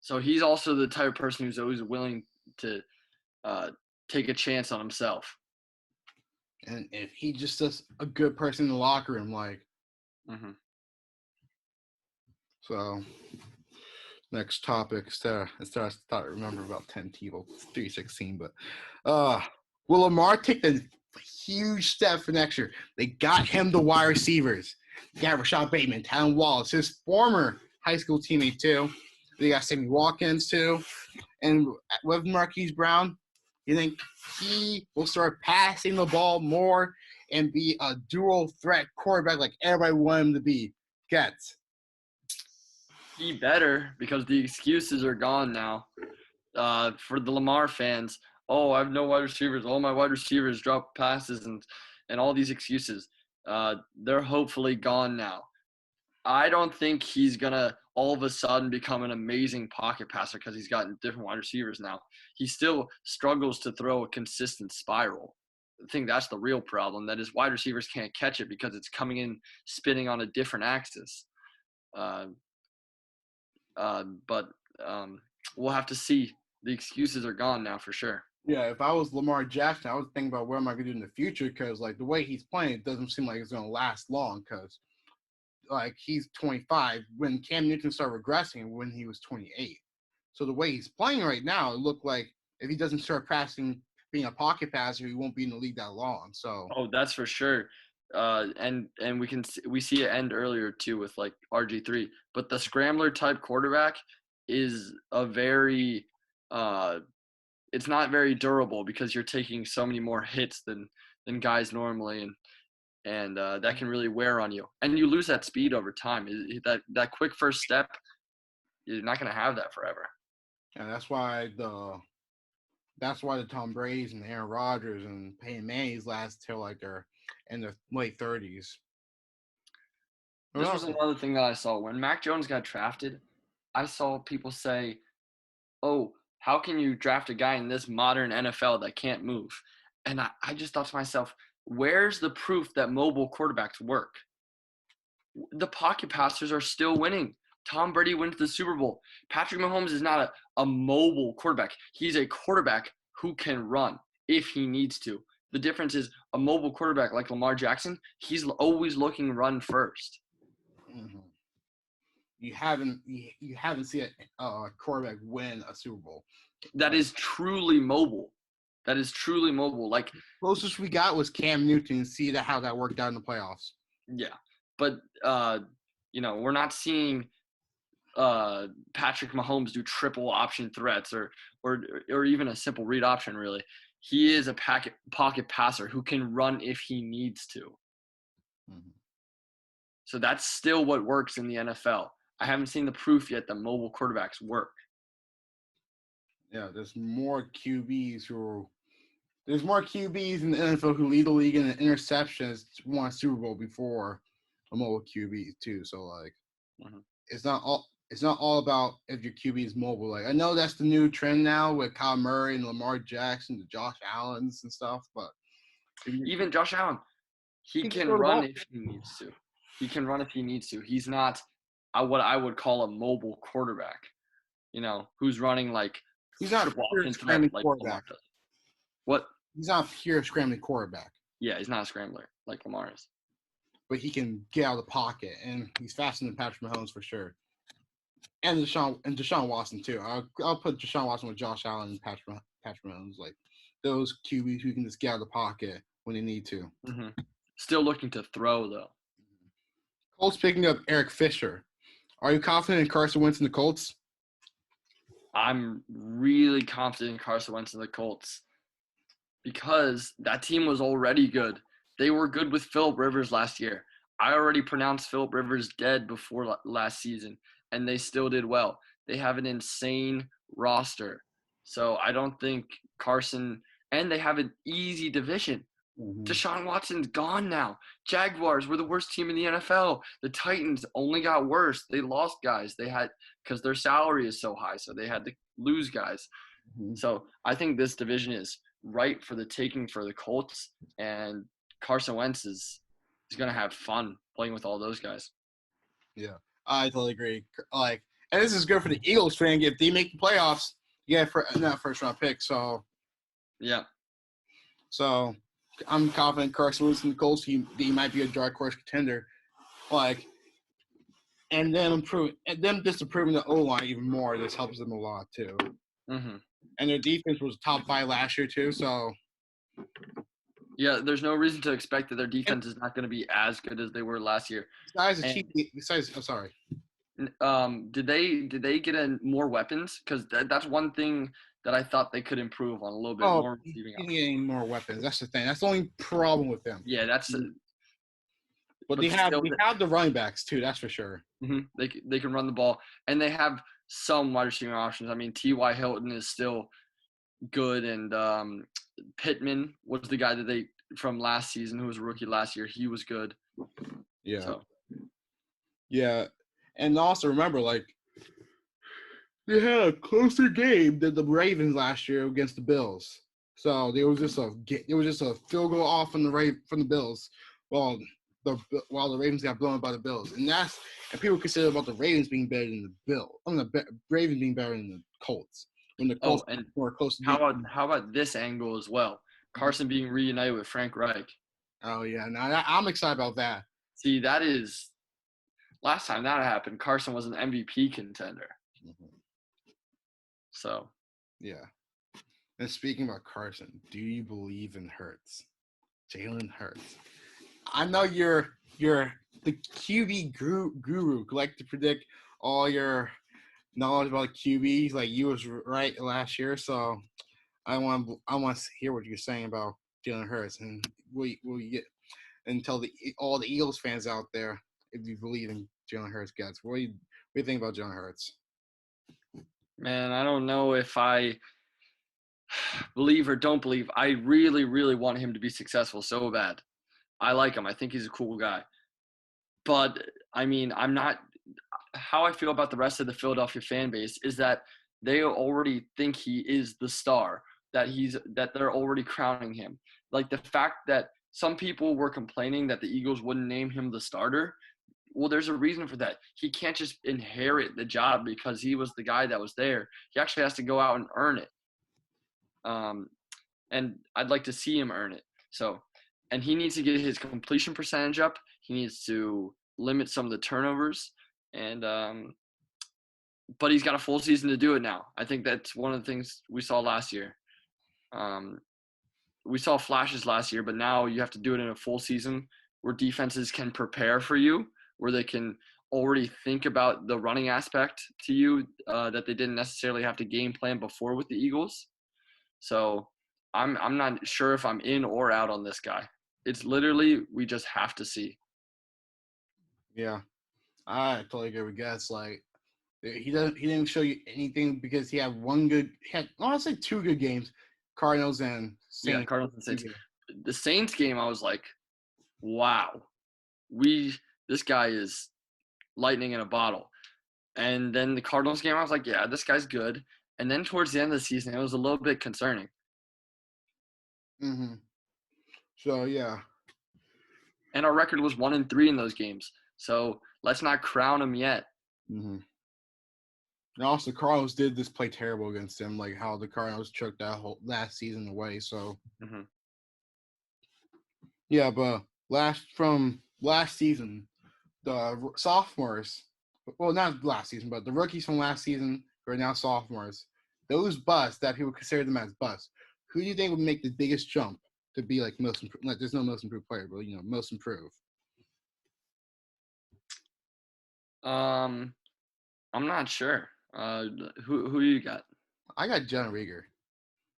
So he's also the type of person who's always willing to take a chance on himself. And if he just does a good person in the locker room, like. Mm-hmm. So, next topic. I thought I remember about 10 Tebow 316, but will Lamar take the huge step for next year? They got him the wide receivers. They got Rashad Bateman, Talon Wallace, his former high school teammate too. They got Sammy Watkins too, and with Marquise Brown, You think he will start passing the ball more and be a dual threat quarterback like everybody wanted him to be? Gets. He better, because the excuses are gone now. For the Lamar fans, oh, I have no wide receivers. All my wide receivers drop passes and all these excuses. They're hopefully gone now. I don't think he's going to all of a sudden become an amazing pocket passer because he's gotten different wide receivers now. He still struggles to throw a consistent spiral. I think that's the real problem, that his wide receivers can't catch it because it's coming in spinning on a different axis. But we'll have to see. The excuses are gone now for sure. Yeah, if I was Lamar Jackson, I was thinking about what am I going to do in the future because, like, the way he's playing, it doesn't seem like it's going to last long because, like, he's 25 when Cam Newton started regressing when he was 28. So the way he's playing right now, it looked like if he doesn't start passing, being a pocket passer, he won't be in the league that long. So that's for sure. And we see it end earlier too with like RG3, but the scrambler type quarterback is a very it's not very durable because you're taking so many more hits than guys normally, and that can really wear on you, and you lose that speed over time. That quick first step, you're not going to have that forever. Yeah, that's why the Tom Brady's and Aaron Rodgers and Peyton Manning's last till like they're in their late 30s. This was another thing that I saw when Mac Jones got drafted. I saw people say, "Oh, how can you draft a guy in this modern NFL that can't move?" And I just thought to myself, where's the proof that mobile quarterbacks work? The pocket passers are still winning. Tom Brady went to the Super Bowl. Patrick Mahomes is not a mobile quarterback. He's a quarterback who can run if he needs to. The difference is a mobile quarterback like Lamar Jackson, he's always looking run first. Mm-hmm. You haven't seen a quarterback win a Super Bowl. That is truly mobile. Like closest we got was Cam Newton. See how that worked out in the playoffs. Yeah, but we're not seeing Patrick Mahomes do triple option threats or even a simple read option. Really, he is a pocket passer who can run if he needs to. Mm-hmm. So that's still what works in the NFL. I haven't seen the proof yet that mobile quarterbacks work. Yeah, there's more QBs in the NFL who lead the league in interceptions won a Super Bowl before a mobile QB too. So like, mm-hmm. It's not all about if your QB is mobile. Like I know that's the new trend now with Kyle Murray and Lamar Jackson, the Josh Allens and stuff. But even Josh Allen, he can run if he needs to. He's not what I would call a mobile quarterback. Who's running like he's not a pure scrambling quarterback. What? He's not a pure scrambling quarterback. Yeah, he's not a scrambler like Lamar is. But he can get out of the pocket, and he's faster than Patrick Mahomes for sure. And Deshaun Watson too. I'll put Deshaun Watson with Josh Allen and Patrick Mahomes, like those QBs who can just get out of the pocket when they need to. Mm-hmm. Still looking to throw though. Colts picking up Eric Fisher. Are you confident in Carson Wentz and the Colts? I'm really confident in Carson Wentz and the Colts because that team was already good. They were good with Phillip Rivers last year. I already pronounced Phillip Rivers dead before last season, and they still did well. They have an insane roster. So I don't think Carson – and they have an easy division. Mm-hmm. Deshaun Watson's gone now. Jaguars were the worst team in the NFL. The Titans only got worse. They lost guys. They had – because their salary is so high, so they had to lose guys. Mm-hmm. So I think this division is right for the taking for the Colts, and Carson Wentz is going to have fun playing with all those guys. Yeah, I totally agree. And this is good for the Eagles fan. If they make the playoffs, not first-round pick. So, yeah. So, I'm confident Carson Wentz and the Colts, he might be a dark horse contender. And then improving the O-line even more. This helps them a lot too. Mm-hmm. And their defense was top 5 last year too. So. Yeah, there's no reason to expect that their defense is not going to be as good as they were last year. Besides, Did they get more weapons? Because that's one thing that I thought they could improve on a little bit more receiving he's options. getting more weapons. That's the thing. That's the only problem with them. Yeah, that's. But they have the running backs too. That's for sure. Mm-hmm. They can run the ball, and they have some wide receiving options. I mean, T.Y. Hilton is still good, and Pittman was the guy that they from last season, who was a rookie last year. He was good. Yeah. So. Yeah, and also remember, like, they had a closer game than the Ravens last year against the Bills. So there was just a field goal off from the Bills. While the Ravens got blown by the Bills, and people consider about the Ravens being better than the Bills. The Ravens being better than the Colts when the Colts were close to. How about this angle as well? Carson being reunited with Frank Reich. Oh yeah, now I'm excited about that. See, that is last time that happened. Carson was an MVP contender. Mm-hmm. So. Yeah. And speaking about Carson, do you believe in Hurts? Jalen Hurts. I know you're the QB guru. Like to predict all your knowledge about QBs. Like you was right last year, so I want to hear what you're saying about Jalen Hurts, and will you get and tell all the Eagles fans out there if you believe in Jalen Hurts gets. What do you think about Jalen Hurts? Man, I don't know if I believe or don't believe. I really, really want him to be successful so bad. I like him. I think he's a cool guy. But, I mean, I'm not – how I feel about the rest of the Philadelphia fan base is that they already think he is the star, that they're already crowning him. Like the fact that some people were complaining that the Eagles wouldn't name him the starter. Well, there's a reason for that. He can't just inherit the job because he was the guy that was there. He actually has to go out and earn it. And I'd like to see him earn it. So, and he needs to get his completion percentage up. He needs to limit some of the turnovers. And but he's got a full season to do it now. I think that's one of the things we saw last year. We saw flashes last year, but now you have to do it in a full season where defenses can prepare for you, where they can already think about the running aspect to you that they didn't necessarily have to game plan before with the Eagles. So I'm not sure if I'm in or out on this guy. It's literally we just have to see. Yeah, I totally agree with Gus. Like he didn't show you anything because he had I say two good games, Cardinals and Saints. Yeah, Cardinals and Saints. The Saints game, I was like, wow, this guy is lightning in a bottle. And then the Cardinals game, I was like, yeah, this guy's good. And then towards the end of the season, it was a little bit concerning. Mm-hmm. So, yeah. And our record was 1-3 in those games. So let's not crown him yet. Mm-hmm. And also, Cardinals did just play terrible against them, like how the Cardinals choked that whole last season away. So, yeah, but from last season, the sophomores, well, not last season, but the rookies from last season who are now sophomores, those busts that people consider them as busts, who do you think would make the biggest jump to be like most improved? Like, there's no most improved player, but most improved. I'm not sure. Who you got? I got John Rieger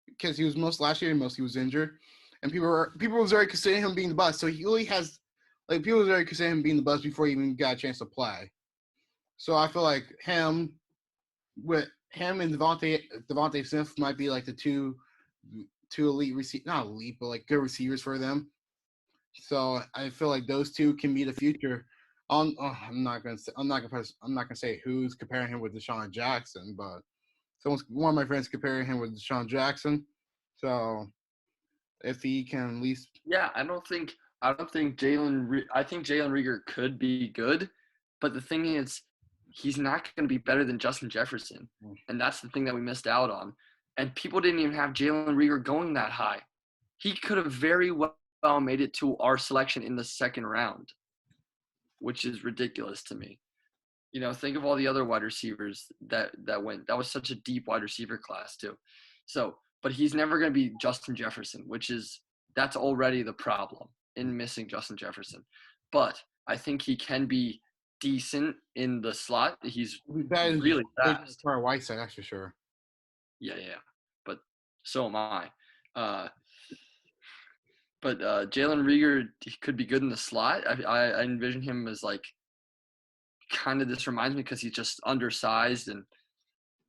because he was most last year, and he was injured, and people was already considering him being the bust. So he really has, like, people was already considering him being the bust before he even got a chance to play. So I feel like him and Devontae Smith might be like the two elite not elite, but like good receivers for them. So I feel like those two can be the future. I'm not gonna say who's comparing him with Deshaun Jackson, but one of my friends comparing him with Deshaun Jackson. So if he can at least, I think Jalen. I think Jalen Rieger could be good, but the thing is, he's not going to be better than Justin Jefferson, and that's the thing that we missed out on. And people didn't even have Jalen Rieger going that high. He could have very well made it to our selection in the second round, which is ridiculous to me. Think of all the other wide receivers that went. That was such a deep wide receiver class too. So, but he's never going to be Justin Jefferson, that's already the problem in missing Justin Jefferson. But I think he can be decent in the slot. He's That is really fast. For Whiteside, that's for sure. Yeah. But so am I. But Jalen Reagor could be good in the slot. I envision him as like kind of, this reminds me because he's just undersized and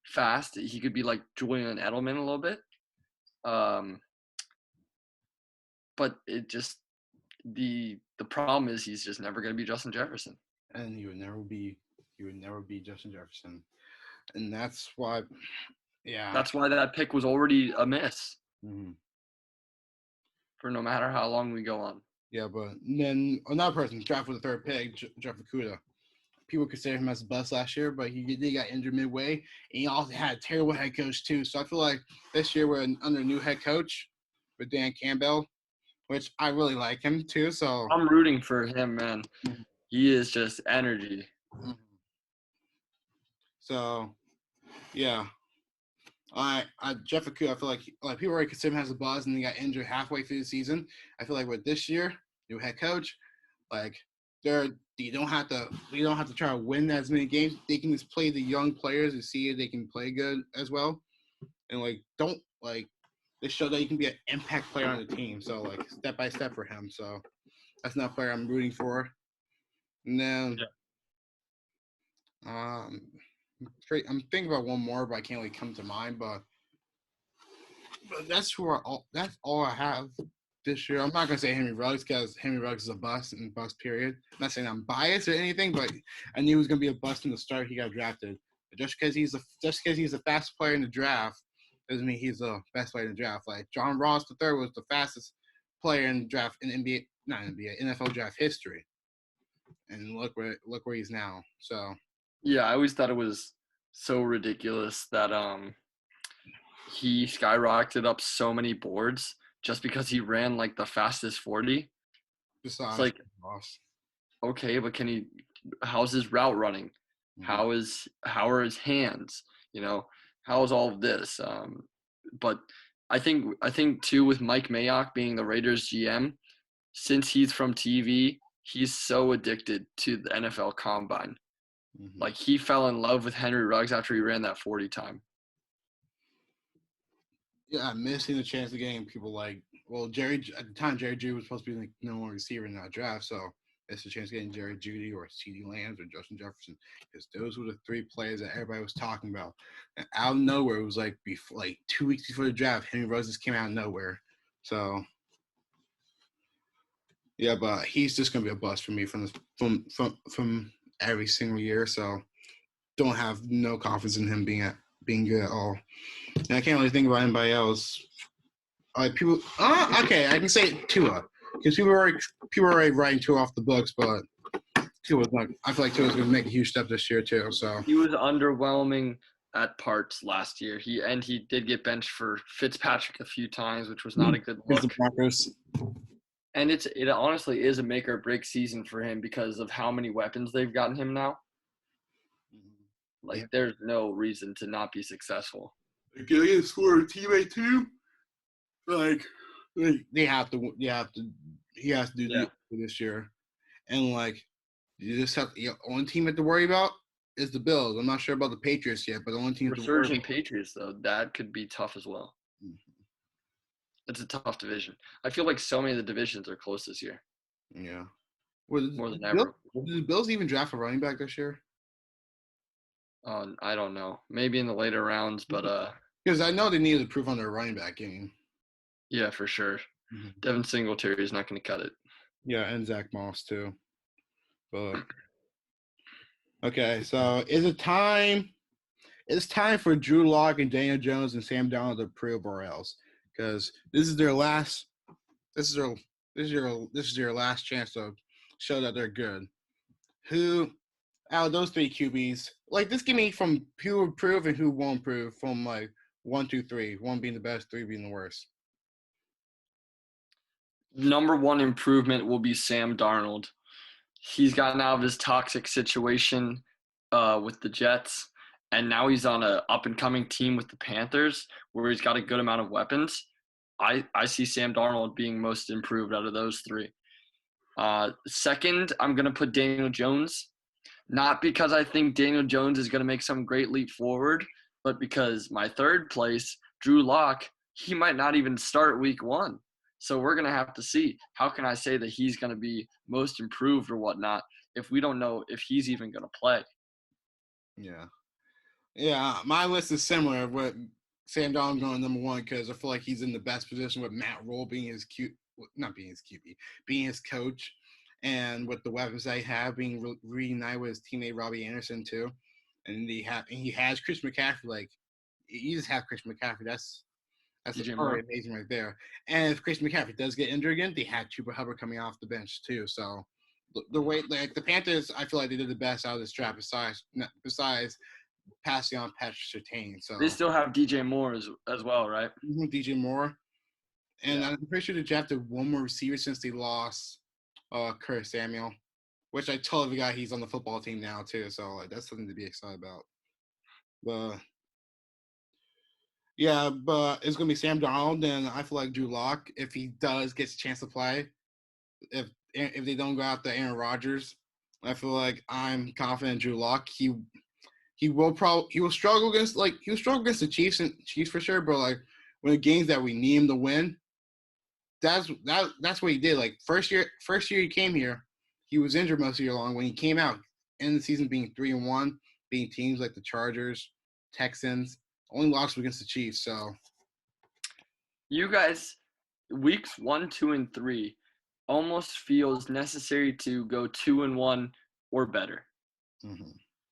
fast. He could be like Julian Edelman a little bit. But it just the problem is he's just never going to be Justin Jefferson. And he would never be Justin Jefferson. And that's why, That's why that pick was already a miss. Mm-hmm. For no matter how long we go on. Yeah, but then another person drafted with the third pick, Jeff Okudah. People consider him as a bust last year, but he got injured midway, and he also had a terrible head coach too. So I feel like this year we're under a new head coach with Dan Campbell, which I really like him too. So I'm rooting for him, man. Mm-hmm. He is just energy. Mm-hmm. So, yeah. Jeff Okudah, I feel like people already consider him as a buzz, and he got injured halfway through the season. I feel like with this year, new head coach, like you don't have to try to win as many games. They can just play the young players and see if they can play good as well, and they show that you can be an impact player on the team. So like step by step for him. So that's not a player I'm rooting for. And then, I'm thinking about one more, but I can't really come to mind. But that's all I have this year. I'm not gonna say Henry Ruggs because Henry Ruggs is a bust and bust period. I'm not saying I'm biased or anything, but I knew he was gonna be a bust from the start. He got drafted. But just because he's the fastest player in the draft doesn't mean he's the best player in the draft. Like John Ross III was the fastest player in the draft in NFL draft history. And look where he's now. So yeah, I always thought it was so ridiculous that he skyrocketed up so many boards just because he ran like the fastest 40. Besides, it's like, Ross. Okay, but how's his route running? Mm-hmm. How are his hands? How is all of this? But I think too, with Mike Mayock being the Raiders GM, since he's from TV, he's so addicted to the NFL Combine. Mm-hmm. Like he fell in love with Henry Ruggs after he ran that 40 time. Yeah, I'm missing the chance of getting people like, well, at the time, Jerry Jeudy was supposed to be the number one receiver in that draft, so it's a chance of getting Jerry Jeudy or CeeDee Lamb or Justin Jefferson, because those were the three players that everybody was talking about. And out of nowhere, it was like 2 weeks before the draft, Henry Ruggs just came out of nowhere. So, yeah, but he's just gonna be a bust for me from every single year. So, don't have no confidence in him being good at all. And I can't really think about anybody else. People. Okay, I can say Tua, because people are already writing Tua off the books, but Tua's not. I feel like Tua's going to make a huge step this year too. So he was underwhelming at parts last year. He did get benched for Fitzpatrick a few times, which was not a good look. The Broncos. And it honestly is a make or break season for him because of how many weapons they've gotten him now. Like, there's no reason to not be successful. Can I score a teammate too? Like they have to. He has to do this year, and like you just have your only team to worry about is the Bills. I'm not sure about the Patriots yet, but the only team resurging Patriots though, that could be tough as well. Mm-hmm. It's a tough division. I feel like so many of the divisions are close this year. Yeah, more than ever. Did the Bills even draft a running back this year? I don't know. Maybe in the later rounds, but because I know they needed to improve on their running back game. Yeah, for sure. Mm-hmm. Devin Singletary is not going to cut it. Yeah, and Zach Moss too. But okay, so it's time for Drew Lock and Daniel Jones and Sam Darnold to prove or else, because this is their last chance to show that they're good. Who out of those three QBs, like this, give me from who will prove and who won't prove from like 1, 2, 3. 1 being the best, 3 being the worst. Number one improvement will be Sam Darnold. He's gotten out of his toxic situation with the Jets, and now he's on an up-and-coming team with the Panthers where he's got a good amount of weapons. I see Sam Darnold being most improved out of those three. Second, I'm going to put Daniel Jones. Not because I think Daniel Jones is going to make some great leap forward, but because my third place, Drew Lock, he might not even start week 1. So we're going to have to see. How can I say that he's going to be most improved or whatnot if we don't know if he's even going to play? Yeah. Yeah, my list is similar with Sam Darnold going number 1 because I feel like he's in the best position with Matt Rule being his not being his QB, being his coach, and with the weapons they have being reunited with his teammate Robbie Anderson too, and he has Chris McCaffrey. Like you just have Chris McCaffrey. That's already amazing right there. And if Chris McCaffrey does get injured again, they had Chuba Hubbard coming off the bench too. So the way like the Panthers, I feel like they did the best out of this draft besides passing on Patrick Surtain. So they still have DJ Moore as well, right? DJ Moore. And I'm pretty sure they drafted one more receiver since they lost Curtis Samuel, which I totally forgot he's on the football team now too. So that's something to be excited about. But yeah, but it's gonna be Sam Darnold, and I feel like Drew Lock, if he does get a chance to play, if they don't go out to ARodgers, I feel like I'm confident Drew Lock. He will struggle against the Chiefs for sure, but like when the games that we need him to win, that's what he did. Like first year he came here, he was injured most of the year long. When he came out in the season being 3-1, beating teams like the Chargers, Texans, only lost against the Chiefs. So you guys, weeks 1, 2, and 3 almost feels necessary to go 2-1 or better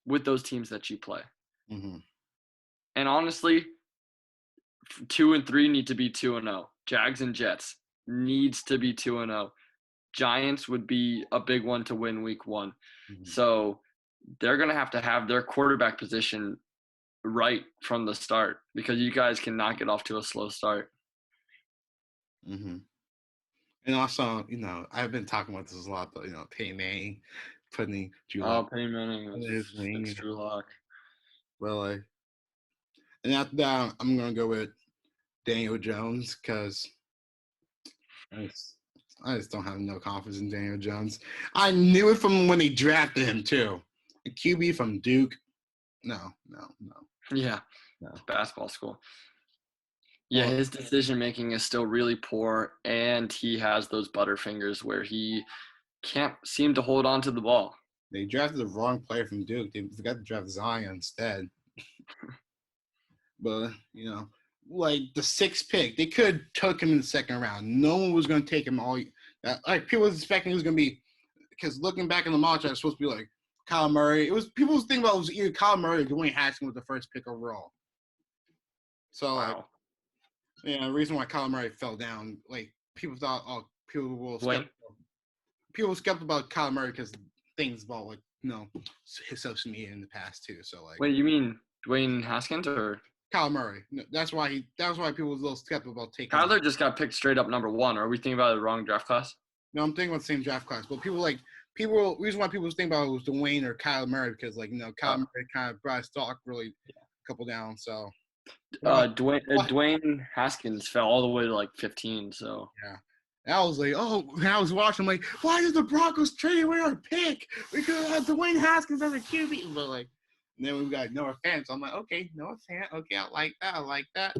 with those teams that you play. And honestly, 2 and 3 need to be 2-0. Jags and Jets needs to be 2-0. Giants would be a big one to win week 1. So they're going to have their quarterback position right from the start because you guys cannot get off to a slow start. And also, I've been talking about this a lot, but Peyton Manning putting Drew Lock. Peyton Manning was Drew Lock. Well, and after that, I'm gonna go with Daniel Jones because I just don't have no confidence in Daniel Jones. I knew it from when they drafted him too. A QB from Duke. No. Yeah, no. Basketball school. Yeah, his decision-making is still really poor, and he has those butterfingers where he can't seem to hold on to the ball. They drafted the wrong player from Duke. They forgot to draft Zion instead. But, like the 6th pick, they could have took him in the 2nd round. No one was going to take him all. Like people was expecting he was going to be, because looking back in the mock draft, it was supposed to be like Kyle Murray. People was thinking about it was either Kyle Murray or Dwayne Haskins with the 1st pick overall. So, wow. The reason why Kyle Murray fell down, like people thought, people were skeptical about Kyle Murray because things about like his social media in the past too. So like, wait, you mean Dwayne Haskins or Kyle Murray? No, that's why people was a little skeptical about taking. Kyler just got picked straight up number 1. Are we thinking about the wrong draft class? No, I'm thinking about the same draft class. But the reason why people was thinking about it was Dwayne or Kyle Murray because like Kyle Murray kind of brought his stock really a couple down. So. Dwayne Haskins fell all the way to like 15. So yeah, I was like, when I was watching, I'm like, why did the Broncos trade away our pick? We could have had Dwayne Haskins as a QB, but like, and then we got Noah Fant. So I'm like, okay, Noah Fant, okay, I like that.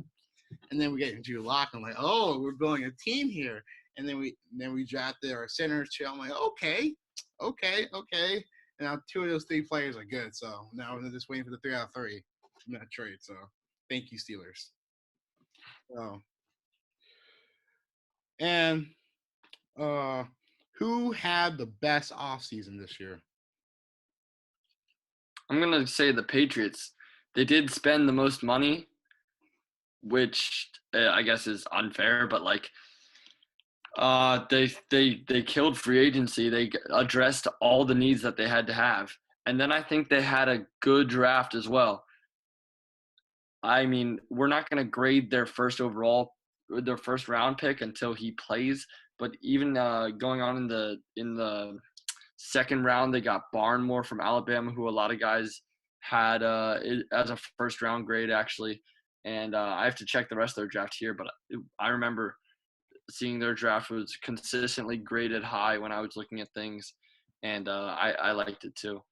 And then we get Drew Lock. I'm like, we're building a team here. And then we drafted our center too. I'm like, okay. And now 2 of those 3 players are good. So now we're just waiting for the 3 out of 3 from that trade. So. Thank you, Steelers. And who had the best offseason this year? I'm going to say the Patriots. They did spend the most money, which I guess is unfair, but like they killed free agency. They addressed all the needs that they had to have. And then I think they had a good draft as well. I mean, we're not going to grade their first round pick until he plays. But even going on in the 2nd round, they got Barnmore from Alabama, who a lot of guys had as a 1st round grade actually. And I have to check the rest of their draft here, but I remember seeing their draft was consistently graded high when I was looking at things, and I liked it too.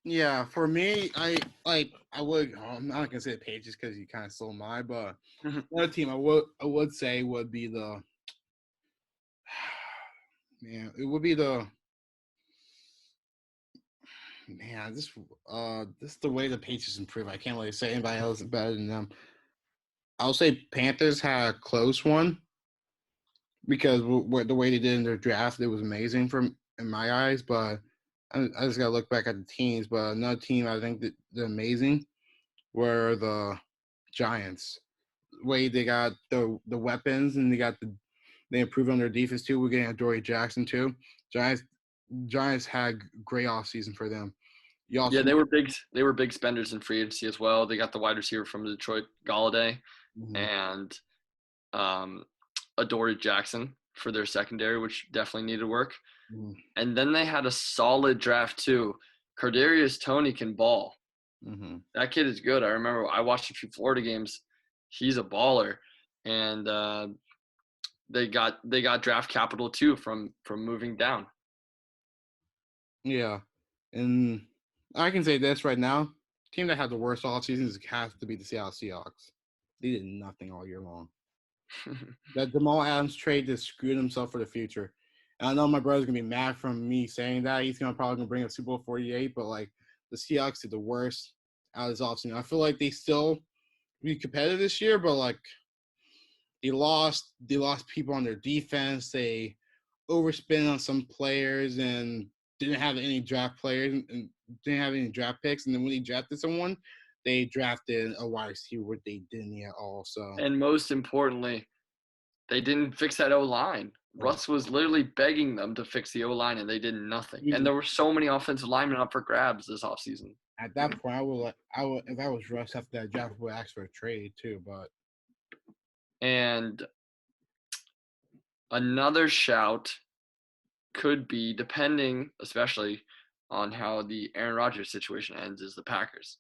Yeah, for me, I'm not gonna say the Patriots because you kind of stole mine, but another team I would say would be the man. It would be the man. This is the way the Patriots improve. I can't really say anybody else is better than them. I'll say Panthers had a close one because the way they did in their draft, it was amazing in my eyes. But I just gotta look back at the teams. But another team I think that they're amazing were the Giants. The way they got the weapons and they improved on their defense too. We're getting a Dory Jackson too. Giants had great offseason for them. Yeah, they were big. They were big spenders in free agency as well. They got the wide receiver from Detroit, Galladay, and Adoree Jackson for their secondary, which definitely needed work. And then they had a solid draft too. Kadarius Toney can ball. That kid is good. I remember I watched a few Florida games. He's a baller, and they got draft capital too from moving down. Yeah, and I can say this right now: team that had the worst offseason has to be the Seattle Seahawks. They did nothing all year long. That Jamal Adams trade just screwed himself for the future. And I know my brother's gonna be mad from me saying that. He's probably gonna bring up Super Bowl 48, but like the Seahawks did the worst out of this offseason. I feel like they still be competitive this year, but like they lost people on their defense. They overspent on some players and didn't have any draft players and didn't have any draft picks. And then when they drafted someone, they drafted a wide receiver, which they didn't at all. So, and most importantly, they didn't fix that O-line. Russ was literally begging them to fix the O-line, and they did nothing. And there were so many offensive linemen up for grabs this offseason. At that point, I would if I was Russ after that draft, I would ask for a trade too. But and another shout could be, depending especially on how the Aaron Rodgers situation ends, is the Packers.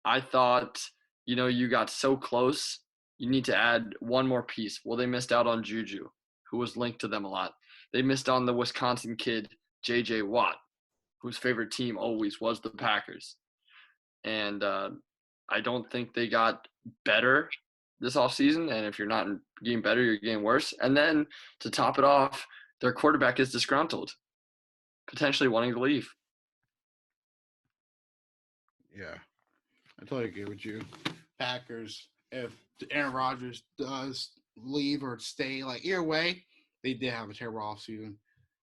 I thought, you got so close. You need to add one more piece. Well, they missed out on Juju, who was linked to them a lot. They missed on the Wisconsin kid, J.J. Watt, whose favorite team always was the Packers. And I don't think they got better this offseason. And if you're not getting better, you're getting worse. And then to top it off, their quarterback is disgruntled, potentially wanting to leave. Yeah, I totally agree with you. Packers, if Aaron Rodgers does leave or stay, like either way, they did have a terrible offseason.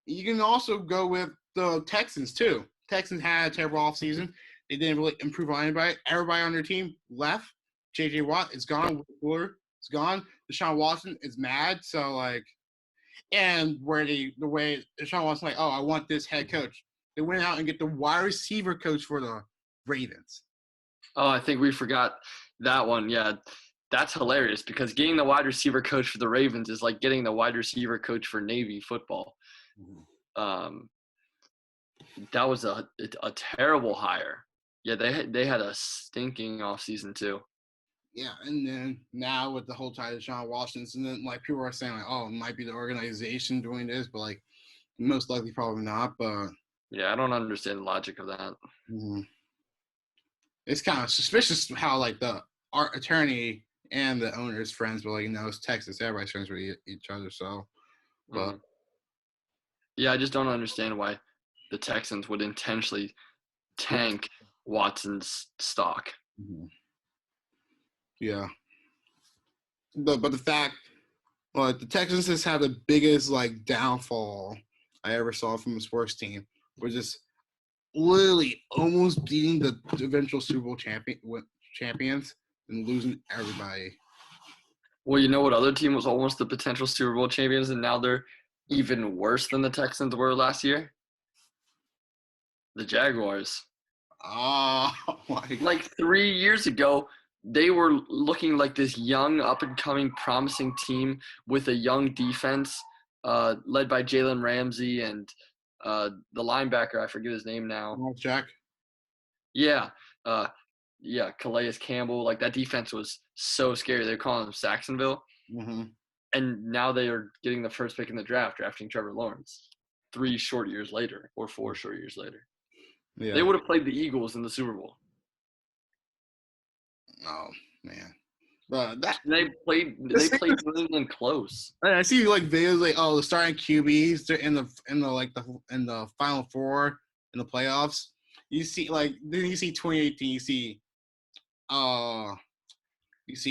You can also go with the Texans too. Texans had a terrible offseason. They didn't really improve on anybody. Everybody on their team left. J.J. Watt is gone. Fuller is gone. Deshaun Watson is mad. So like, and the way Deshaun Watson like, oh, I want this head coach. They went out and get the wide receiver coach for the Ravens. Oh, I think we forgot that one. Yeah, that's hilarious because getting the wide receiver coach for the Ravens is like getting the wide receiver coach for Navy football. That was a terrible hire. Yeah, they had a stinking offseason too. Yeah, and then now with the whole Deshaun Watson, and then like people are saying like, oh, it might be the organization doing this, but like most likely probably not. But yeah, I don't understand the logic of that. Mm-hmm. It's kind of suspicious how like our attorney and the owner's friends, but like it's Texas, everybody's friends with each other. So, but yeah, I just don't understand why the Texans would intentionally tank Watson's stock. Yeah, but the fact, like the Texans has had the biggest like downfall I ever saw from a sports team, was just literally almost beating the eventual Super Bowl champions and losing everybody. Well, you know what other team was almost the potential Super Bowl champions, and now they're even worse than the Texans were last year? The Jaguars. Oh, my God. Like 3 years ago, they were looking like this young, up-and-coming, promising team with a young defense led by Jalen Ramsey and the linebacker, I forget his name now. Jack. Yeah. Calais Campbell. Like, that defense was so scary. They were calling them Saxonville. Mm-hmm. And now they are getting the first pick in the draft, drafting Trevor Lawrence 4 short years later. Yeah. They would have played the Eagles in the Super Bowl. Oh man. But they played New England close. I see like videos like the starting QBs in the Final Four in the playoffs. You see then you see 2018. You see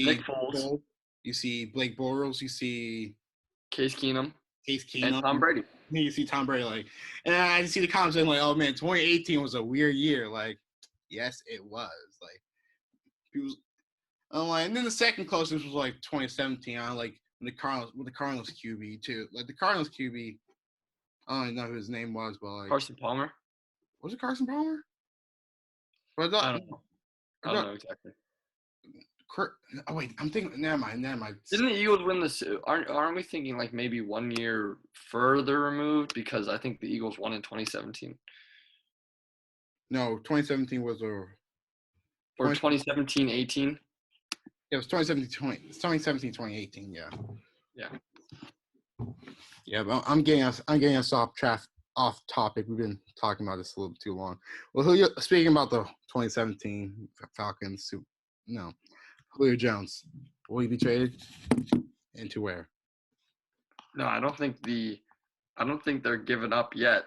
Nick Foles. You see Blake Bortles. You see Case Keenum. And Tom Brady. You see Tom Brady and I see the comments saying oh man, 2018 was a weird year. Yes, it was. People. And then the second closest was 2017. When the Cardinals QB too. The Cardinals QB, I don't know who his name was, but Carson Palmer. Was it Carson Palmer? I don't know. I don't know exactly. Oh wait, I'm thinking. Never mind. Didn't the Eagles win this? Aren't we thinking maybe 1 year further removed? Because I think the Eagles won in 2017. No, 2017 was or 2017-18. It was 2017-2018. Yeah. Yeah. Yeah, but I'm getting us off topic. We've been talking about this a little bit too long. Well, Julio, speaking about the 2017 Falcons, Julio Jones, will he be traded? And to where? No, I don't think they're giving up yet.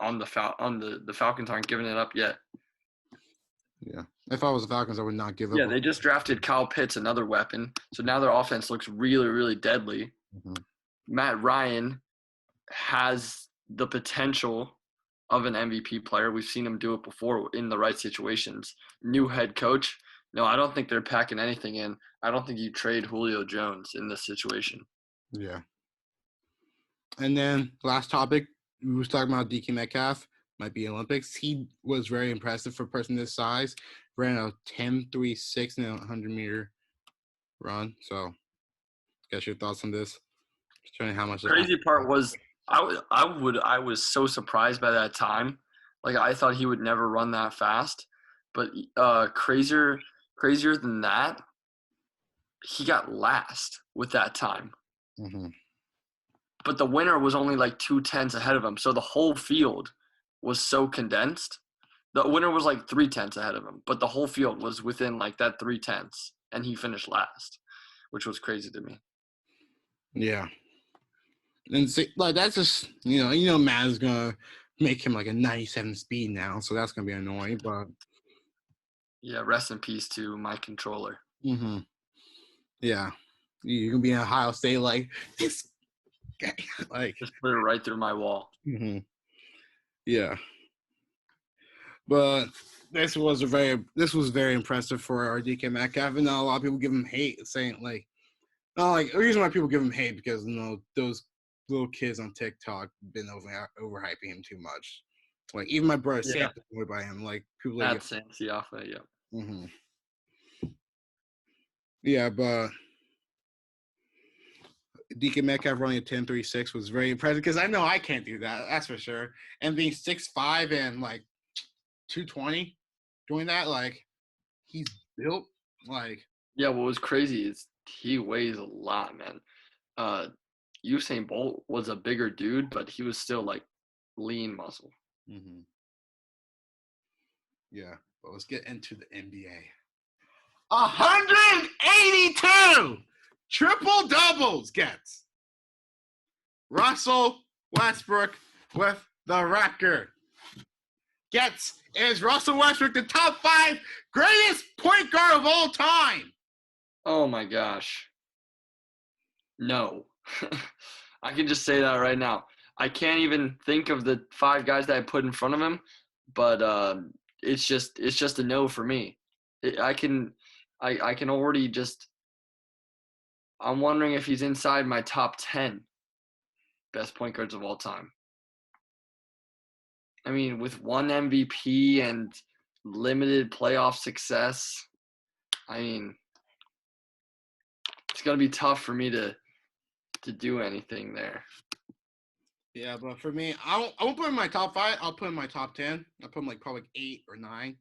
The Falcons aren't giving it up yet. Yeah. If I was the Falcons, I would not give up. Yeah, they just drafted Kyle Pitts, another weapon. So now their offense looks really, really deadly. Mm-hmm. Matt Ryan has the potential of an MVP player. We've seen him do it before in the right situations. New head coach. No, I don't think they're packing anything in. I don't think you trade Julio Jones in this situation. Yeah. And then last topic, we was talking about DK Metcalf. Might be Olympics. He was very impressive for a person this size. Ran a 10.36 in a 100-meter run. So, guess your thoughts on this? Showing how much. Crazy part was I was so surprised by that time. I thought he would never run that fast, but crazier than that, he got last with that time. Mm-hmm. But the winner was only 2/10 ahead of him, so the whole field was so condensed. The winner was 3/10 ahead of him, but the whole field was within that 3/10, and he finished last, which was crazy to me. Yeah. And see, that's just Matt is gonna make him a 97 speed now, so that's gonna be annoying. But yeah, rest in peace to my controller. Mm-hmm. Yeah, you can be in Ohio State this guy, just put it right through my wall. Mm-hmm. Yeah, but this was very impressive for our DK Metcalf. And a lot of people give him hate, saying the reason why people give him hate because those little kids on TikTok been overhyping him too much. Even my brother Sam is annoyed by him. People that's Sam Siafa, yeah. Mm-hmm. Yeah, but DK Metcalf running a 10.36 was very impressive because I know I can't do that. That's for sure. And being 6'5" and 220, doing that he's built Yeah, what was crazy is he weighs a lot, man. Usain Bolt was a bigger dude, but he was still lean muscle. Mm-hmm. Yeah, but let's get into the NBA. 182 triple doubles gets Russell Westbrook with the record. Is Russell Westbrook the top 5 greatest point guard of all time? Oh my gosh. No. I can just say that right now. I can't even think of the 5 guys that I put in front of him, but it's just a no for me. I can already I'm wondering if he's inside my top 10 best point guards of all time. I mean, with 1 MVP and limited playoff success, I mean, it's going to be tough for me to do anything there. Yeah, but for me, I won't put him in my top 5. I'll put him in my top 10. I'll put him probably 8 or 9.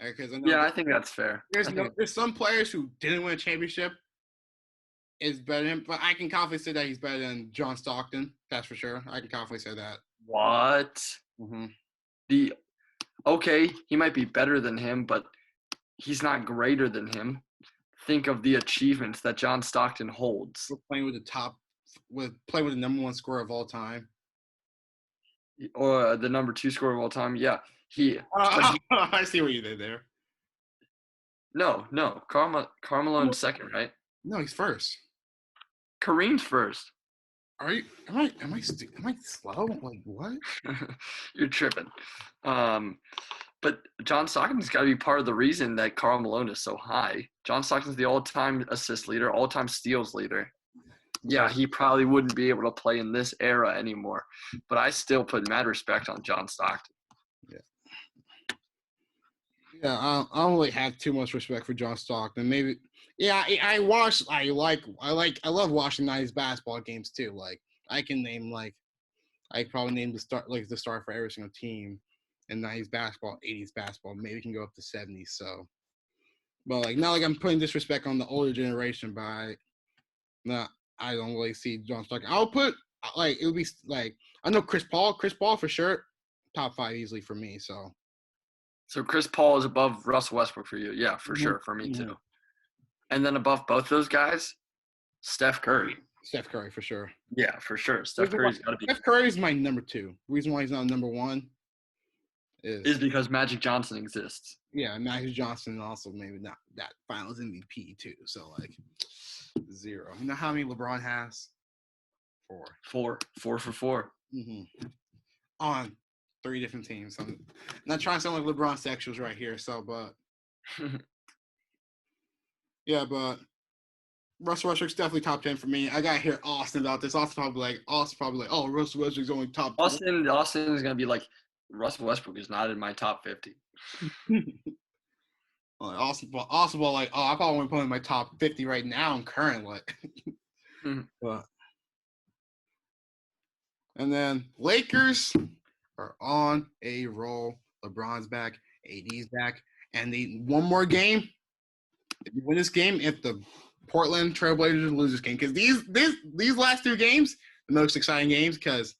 Because I think that's fair. There's some players who didn't win a championship is better than him, but I can confidently say that he's better than John Stockton. That's for sure. I can confidently say that. What? Mm-hmm. Okay, he might be better than him, but he's not greater than him. Think of the achievements that John Stockton holds. We're playing with playing with the number one scorer of all time. Or the number 2 scorer of all time. Yeah. I see what you did there. No. Carmelo's second, right? No, he's first. Kareem's first. Are you? Am I slow? Like what? You're tripping. But John Stockton's got to be part of the reason that Karl Malone is so high. John Stockton's the all-time assist leader, all-time steals leader. Yeah, he probably wouldn't be able to play in this era anymore. But I still put mad respect on John Stockton. Yeah, I don't really have too much respect for John Stockton. Maybe, yeah, I love watching 90s basketball games too. Like, I probably name the start for every single team in 90s basketball, 80s basketball. Maybe can go up to 70s. So, but like, not like I'm putting disrespect on the older generation, but I don't really see John Stockton. I'll put it would be like I know Chris Paul for sure, top 5 easily for me. So Chris Paul is above Russell Westbrook for you. Yeah, for sure. For me too. And then above both those guys, Steph Curry. Steph Curry for sure. Yeah, for sure. Steph Curry's got to be. Steph Curry is my number 2. The reason why he's not number 1 is because Magic Johnson exists. Yeah, Magic Johnson also maybe not that Finals MVP too. So like 0. You know how many LeBron has? 4. 4 for 4. Mm-hmm. On 3 different teams. I'm not trying to sound like LeBron sexuals right here. So, but yeah, but Russell Westbrook's definitely top 10 for me. I gotta hear Austin about this. Austin probably like, oh, Russell Westbrook's only top 10. Austin is gonna be like, Russell Westbrook is not in my top 50. Austin, like, I probably wouldn't put him in my top 50 right now in current, like. But and then Lakers are on a roll. LeBron's back, AD's back, and they one more game. If you win this game, if the Portland Trailblazers lose this game, because these last 2 games, the most exciting games, because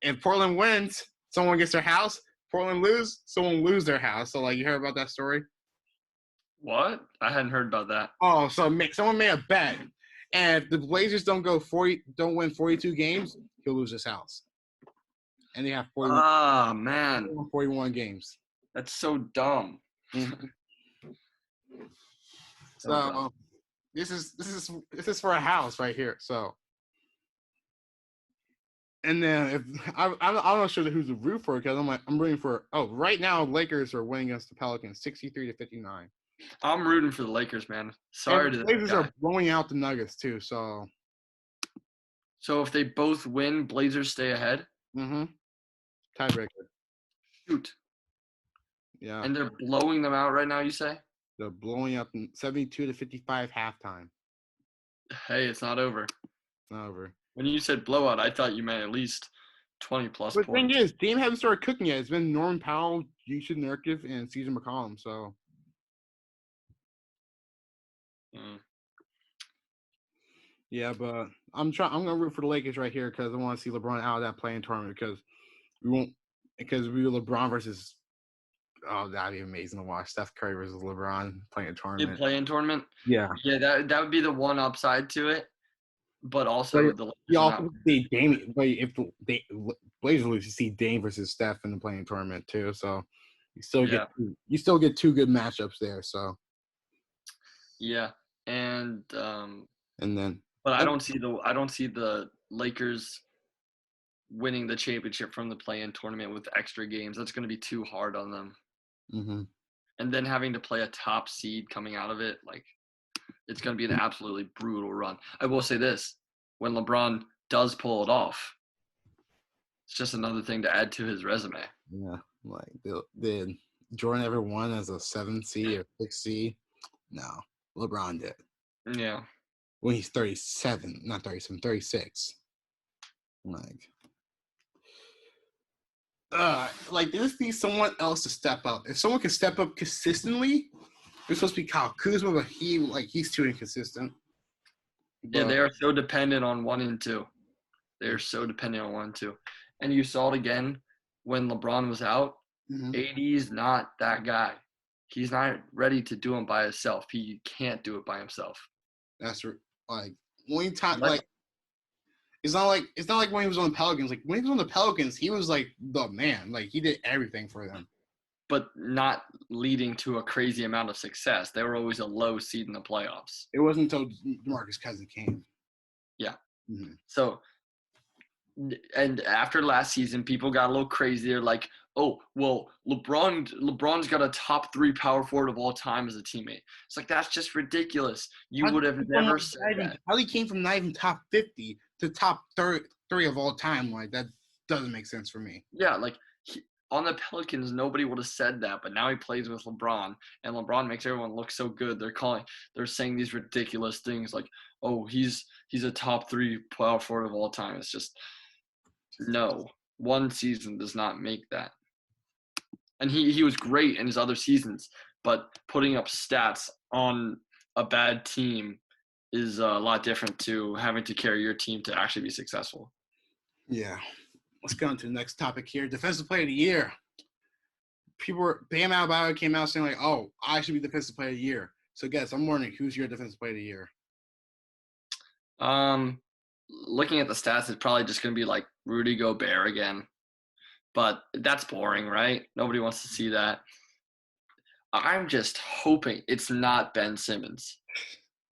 if Portland wins, someone gets their house. Portland lose, someone lose their house. So like, you heard about that story? What? I hadn't heard about that. Oh, so someone made a bet, and if the Blazers don't win 42 games, he'll lose his house. And they have 41 games. That's so dumb. Mm-hmm. So this is for a house right here. So, and then if I'm not sure who's the root for, because I'm rooting for. Oh, right now Lakers are winning against the Pelicans, 63-59. I'm rooting for the Lakers, man. Sorry to the Blazers are blowing out the Nuggets too. So if they both win, Blazers stay ahead. Mm-hmm. Tiebreaker. Shoot. Yeah. And they're blowing them out right now, you say? They're blowing up 72-55 halftime. Hey, it's not over. It's not over. When you said blowout, I thought you meant at least 20-plus points. The thing is, team haven't started cooking yet. It's been Norman Powell, Yusuf Nurkic, and CJ McCollum. So. Yeah, but I'm gonna root for the Lakers right here because I want to see LeBron out of that playing tournament because we LeBron versus. Oh, that'd be amazing to watch. Steph Curry versus LeBron playing a tournament. Playing tournament? Yeah. Yeah, that would be the one upside to it. But also the you also see Dame. But if the Blazers lose, you see Dame versus Steph in the playing tournament too. So you still get 2 good matchups there. So. Yeah, and then. But I don't see the Lakers winning the championship from the play-in tournament with extra games. That's going to be too hard on them. Mm-hmm. And then having to play a top seed coming out of it, like, it's going to be an absolutely brutal run. I will say this. When LeBron does pull it off, it's just another thing to add to his resume. Yeah, like, did Jordan ever won as a 7 seed or 6 seed? No, LeBron did. Yeah. When he's 37, not 37, 36. Like there just needs someone else to step up. If someone can step up consistently, it's supposed to be Kyle Kuzma, but he's too inconsistent. Yeah, they are so dependent on 1 and 2. They are so dependent on 1 and 2. And you saw it again when LeBron was out. Mm-hmm. AD's not that guy. He's not ready to do it by himself. He can't do it by himself. That's like when like it's not like when he was on the Pelicans. Like when he was on the Pelicans, he was like the man. Like he did everything for them. But not leading to a crazy amount of success. They were always a low seed in the playoffs. It wasn't until DeMarcus Cousins came. Yeah. Mm-hmm. So, and after last season, people got a little crazy. They're like, oh, well, LeBron's got a top 3 power forward of all time as a teammate. It's like, that's just ridiculous. You would have never said that. How he came from not even top 50 to top 3 of all time. Like, that doesn't make sense for me. Yeah, like, on the Pelicans, nobody would have said that, but now he plays with LeBron, and LeBron makes everyone look so good. They're saying these ridiculous things like, oh, he's a top 3 power forward of all time. It's just, no. One season does not make that. And he was great in his other seasons, but putting up stats on a bad team is a lot different to having to carry your team to actually be successful. Yeah. Let's go on to the next topic here. Defensive Player of the Year. Bam Adebayo came out saying like, "Oh, I should be Defensive Player of the Year." So, guess I'm wondering who's your Defensive Player of the Year. Looking at the stats, it's probably just going to be like Rudy Gobert again, but that's boring, right? Nobody wants to see that. I'm just hoping it's not Ben Simmons.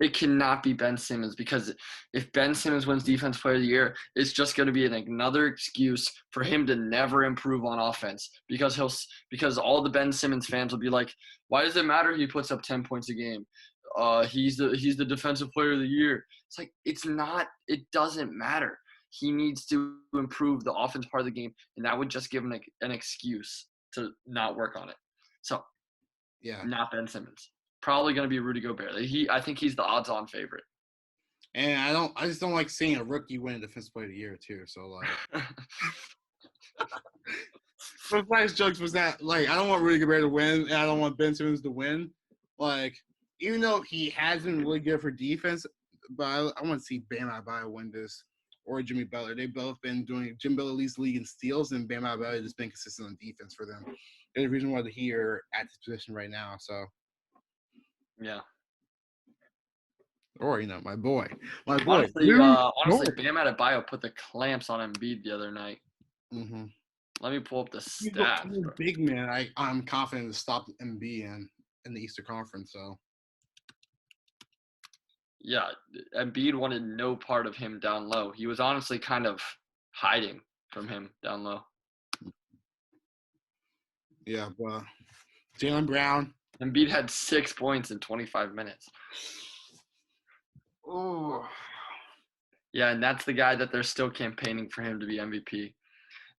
It cannot be Ben Simmons, because if Ben Simmons wins Defensive Player of the Year, it's just going to be another excuse for him to never improve on offense, because all the Ben Simmons fans will be like, why does it matter if he puts up 10 points a game? He's the Defensive Player of the Year. It's like, it doesn't matter. He needs to improve the offense part of the game, and that would just give him an excuse to not work on it. So, yeah, not Ben Simmons. Probably going to be Rudy Gobert. I think he's the odds-on favorite. And I just don't like seeing a rookie win Defensive Player of the Year too. So like, but Flash jokes was that like I don't want Rudy Gobert to win, and I don't want Ben Simmons to win. Like, even though he has been really good for defense, but I want to see Bam Adebayo win this, or Jimmy Butler. They've both been doing. Jim Butler leads the league in steals, and Bam Adebayo has just been consistent on defense for them. There's a reason why they're here at this position right now. So. Yeah. Or, my boy. Honestly, Bam Adebayo put the clamps on Embiid the other night. Mm-hmm. Let me pull up the stats. He's a big man. I'm confident to stop Embiid in the Eastern Conference. So. Yeah, Embiid wanted no part of him down low. He was honestly kind of hiding from him down low. Yeah, but Jaylen Brown. Embiid had 6 points in 25 minutes. Oh. Yeah, and that's the guy that they're still campaigning for him to be MVP.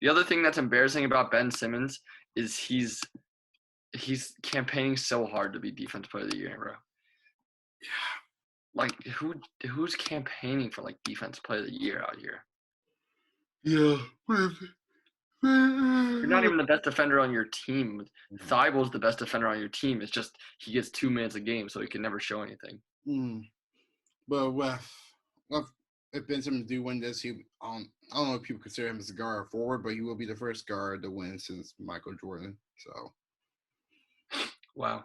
The other thing that's embarrassing about Ben Simmons is he's campaigning so hard to be Defensive Player of the Year, bro. Like, who's campaigning for Defensive Player of the Year out here? Yeah. You're not even the best defender on your team. Thybulle's the best defender on your team. It's just he gets 2 minutes a game, so he can never show anything. But if Ben Simmons do win this, I don't know if people consider him as a guard or forward, but he will be the first guard to win since Michael Jordan. So. Wow.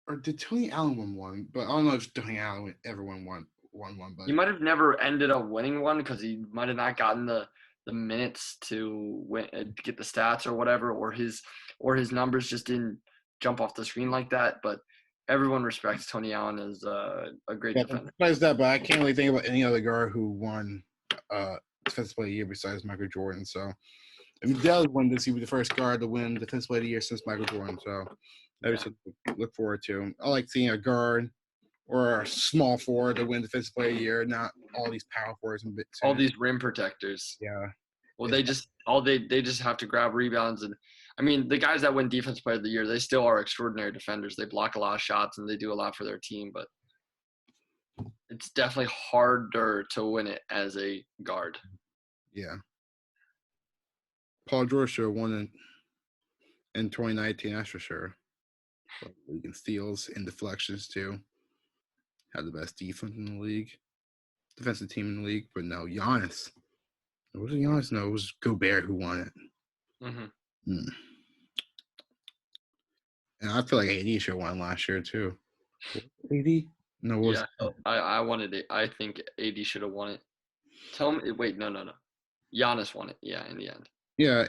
Or did Tony Allen win one? But I don't know if Tony Allen ever won one. But he might have never ended up winning one because he might have not gotten the minutes to get the stats or whatever, or his numbers just didn't jump off the screen like that. But everyone respects Tony Allen as a great defender. Besides that, but I can't really think about any other guard who won Defensive Player of the Year besides Michael Jordan. So if he does win this, he'll be the first guard to win Defensive Player of the Year since Michael Jordan. So that's something to look forward to. I like seeing a guard or a small forward to win Defensive Player of the Year, not all these power forwards and bits. All these rim protectors. Yeah. Well, they just have to grab rebounds, and I mean the guys that win Defensive Player of the Year, they still are extraordinary defenders. They block a lot of shots and they do a lot for their team, but it's definitely harder to win it as a guard. Yeah. Paul George should have won in 2019, that's for sure. League in steals and deflections too. Had the best defense in the league, defensive team in the league. But no, Giannis. It wasn't Giannis. No, it was Gobert who won it. Mm-hmm. Yeah, and that's the thing. Like, Giannis is a great defender. He just doesn't have the confidence to win. No, it was Gobert who won it. Mm-hmm. He just doesn't have the confidence to win. He just doesn't have the confidence to win. And I feel like AD should have won last year too. AD? No, Yeah, I wanted it. I think AD should have won it. Tell me. Wait, no. Giannis won it. Yeah, in the end. Yeah.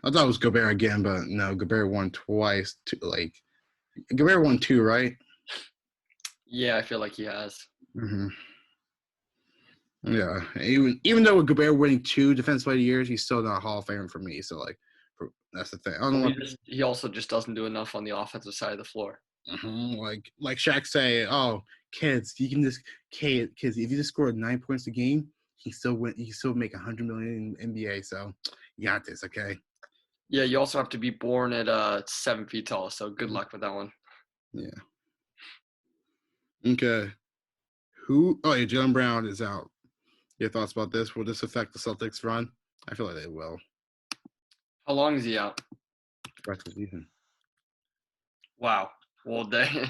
I thought it was Gobert again, but no, Gobert won twice. Gobert won 2, right? Yeah, I feel like he has. Mm-hmm. Yeah, even though with Gobert winning 2 Defensive Player of the Years, he's still not a Hall of Famer for me. So that's the thing. I don't know. He also just doesn't do enough on the offensive side of the floor. Like Shaq say, oh, kids, you can just kids if you just score 9 points a game, he still win. You still make $100 million in NBA. So you got this, okay? Yeah, you also have to be born at 7 feet tall. So good luck with that one. Yeah. Okay. Oh, yeah, Jaylen Brown is out. Your thoughts about this? Will this affect the Celtics' run? I feel like they will. How long is he out? The rest of the season. Wow. Well, they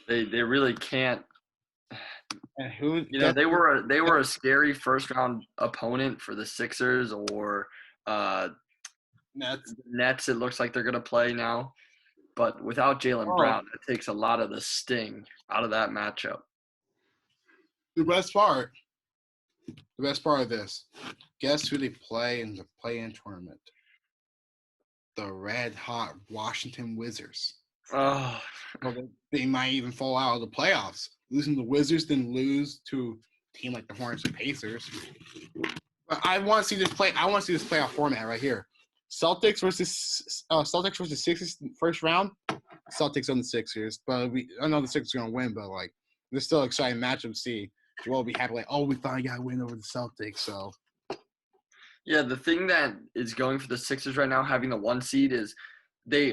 really can't. And they were a scary first round opponent for the Sixers or Nets. It looks like they're gonna play now, but without Jaylen Brown, it takes a lot of the sting out of that matchup. The best part of this, guess who they play in the play-in tournament? The red-hot Washington Wizards. Oh. They might even fall out of the playoffs. Losing the Wizards, then lose to a team like the Hornets or Pacers. But I want to see this play. I want to see this playoff format right here. Celtics versus Sixers first round. Celtics on the Sixers, but I know the Sixers are gonna win, but like there's still an exciting matchup to see. Joel will be happy, like, oh, we finally got a win over the Celtics. So yeah, the thing that is going for the Sixers right now, having the 1 seed, is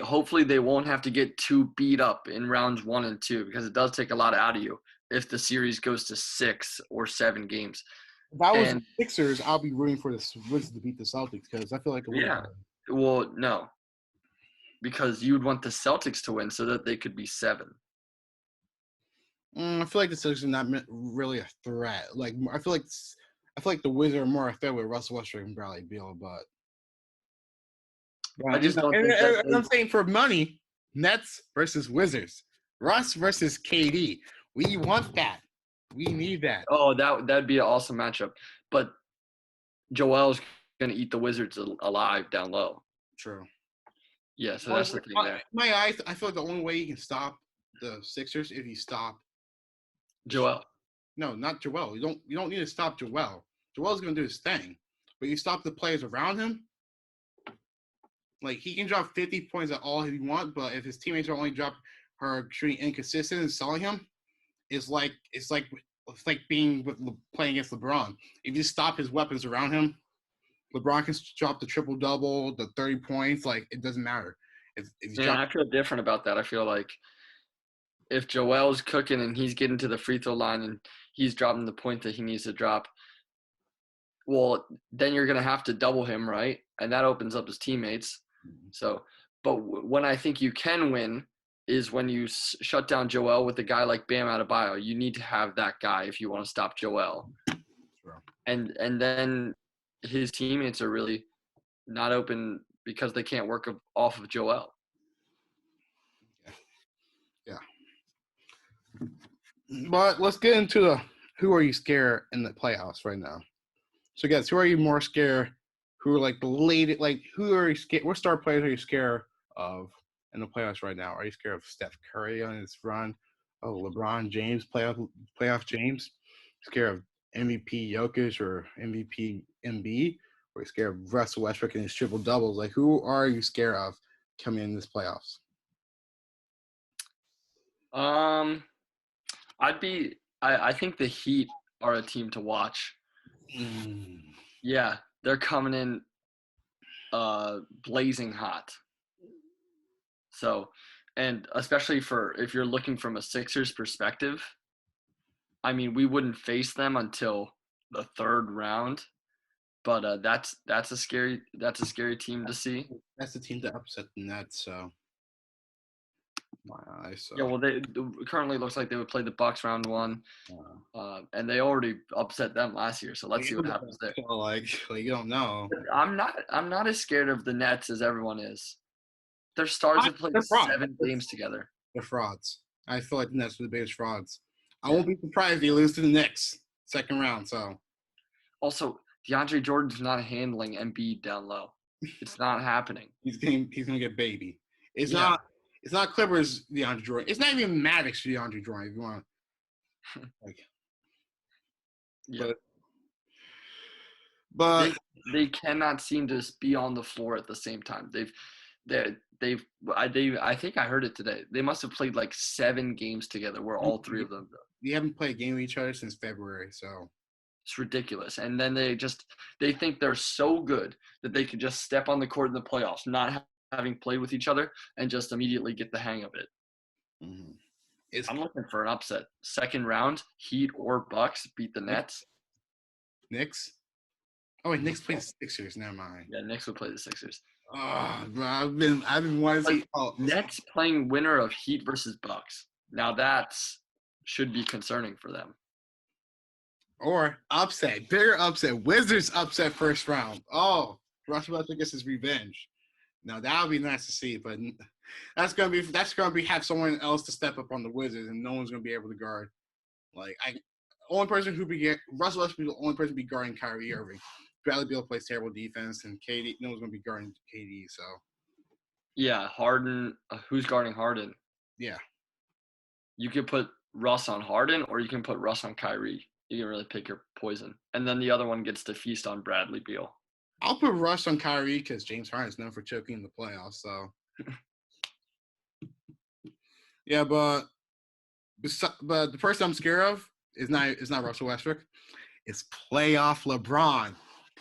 hopefully they won't have to get too beat up in rounds 1 and 2 because it does take a lot out of you if the series goes to 6 or 7 games. If I was the Sixers, I'll be rooting for the Wizards to beat the Celtics because I feel like well, no, because you'd want the Celtics to win so that they could be 7. I feel like the Celtics are not really a threat. Like I feel like the Wizards are more a threat with Russell Westbrook and Bradley Beal, but I just don't think that I'm saying for money, Nets versus Wizards, Russ versus KD. We want that. We need that. Oh, that'd be an awesome matchup. But Joel's gonna eat the Wizards alive down low. True. Yeah, so that's the thing there. My eyes, I feel like the only way you can stop the Sixers if you stop Joel. No, not Joel. You don't need to stop Joel. Joel's gonna do his thing, but you stop the players around him. Like he can drop 50 points at all if you want, but if his teammates are only shooting inconsistent and selling him, it's like playing against LeBron. If you stop his weapons around him, LeBron can drop the triple-double, the 30 points. Like it doesn't matter. I feel different about that. I feel like if Joel's cooking and he's getting to the free throw line and he's dropping the point that he needs to drop, well, then you're going to have to double him, right? And that opens up his teammates. So, but when I think you can win is when you shut down Joel with a guy like Bam Adebayo. You need to have that guy if you want to stop Joel. Sure. And then his teammates are really not open because they can't work off of Joel. Yeah. But let's get into who are you scared in the playoffs right now? So, guys, who are you more scared? Who are like belated? Like, who are you scared? What star players are you scared of in the playoffs right now? Are you scared of Steph Curry on his run? Oh, LeBron James, playoff James? Scared of MVP Jokic or MVP Embiid? Or are you scared of Russell Westbrook and his triple doubles? Like, who are you scared of coming in this playoffs? I think the Heat are a team to watch. Yeah, they're coming in blazing hot. So, and especially if you're looking from a Sixers perspective, I mean, we wouldn't face them until the 3rd round, but that's a scary team to see. That's the team to upset the Nets. So, my eyes. So. Yeah, well, they currently looks like they would play the Bucks round 1, and they already upset them last year. So let's see what happens there. Like you don't know. I'm not as scared of the Nets as everyone is. Their stars have played They're frauds. 7 games together. They're frauds. I feel like the Nets are the biggest frauds. I Yeah. won't be surprised if they lose to the Knicks second round. So Also, DeAndre Jordan's not handling Embiid down low. It's not happening. he's gonna get baby. It's not Clippers DeAndre Jordan. It's not even Maddox DeAndre Jordan. If you want, like, Yeah. but they cannot seem to be on the floor at the same time. I think I heard it today. They must have played like 7 games together where all 3 of them. we haven't played a game with each other since February. So it's ridiculous. And then they think they're so good that they could just step on the court in the playoffs, not having played with each other, and just immediately get the hang of it. Mm-hmm. I'm looking for an upset. Second round, Heat or Bucks beat the Nets. Knicks? Oh wait, Knicks play the Sixers. Never mind. Yeah, Knicks would play the Sixers. Oh, bro, I've been wanting to see. Nets playing winner of Heat versus Bucks. Now that should be concerning for them. Or upset, bigger upset. Wizards upset first round. Oh, Russell Westbrook gets his revenge. Now that would be nice to see, but that's gonna be have someone else to step up on the Wizards, and no one's gonna be able to guard. Like only person who Russell Westbrook is the only person to be guarding Kyrie Irving. Bradley Beal plays terrible defense, and KD, no one's gonna be guarding KD. So yeah, Harden. Who's guarding Harden? Yeah, you could put Russ on Harden, or you can put Russ on Kyrie. You can really pick your poison, and then the other one gets to feast on Bradley Beal. I'll put Russ on Kyrie because James Harden is known for choking in the playoffs. So yeah, but the person I'm scared of is not Russell Westbrook. It's playoff LeBron.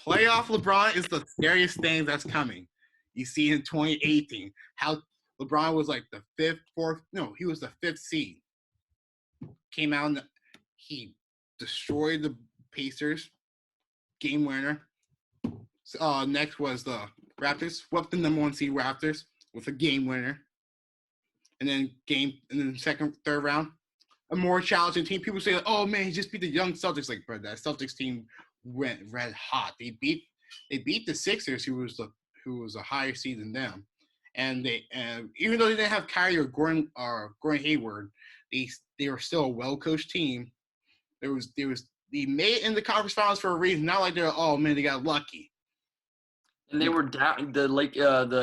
Playoff LeBron is the scariest thing that's coming. You see in 2018 how LeBron was like he was the 5th seed. Came out and he destroyed the Pacers. Game winner. Next was the Raptors. Swept the number 1 seed Raptors with a game winner. And then third round, a more challenging team. People say, "Oh man, he just beat the young Celtics." Like, bro, that Celtics team went red hot. They beat the Sixers, who was a higher seed than them. And even though they didn't have Kyrie or Gordon Hayward, they were still a well coached team. They made it in the conference finals for a reason. Not like they got lucky. And they were down. The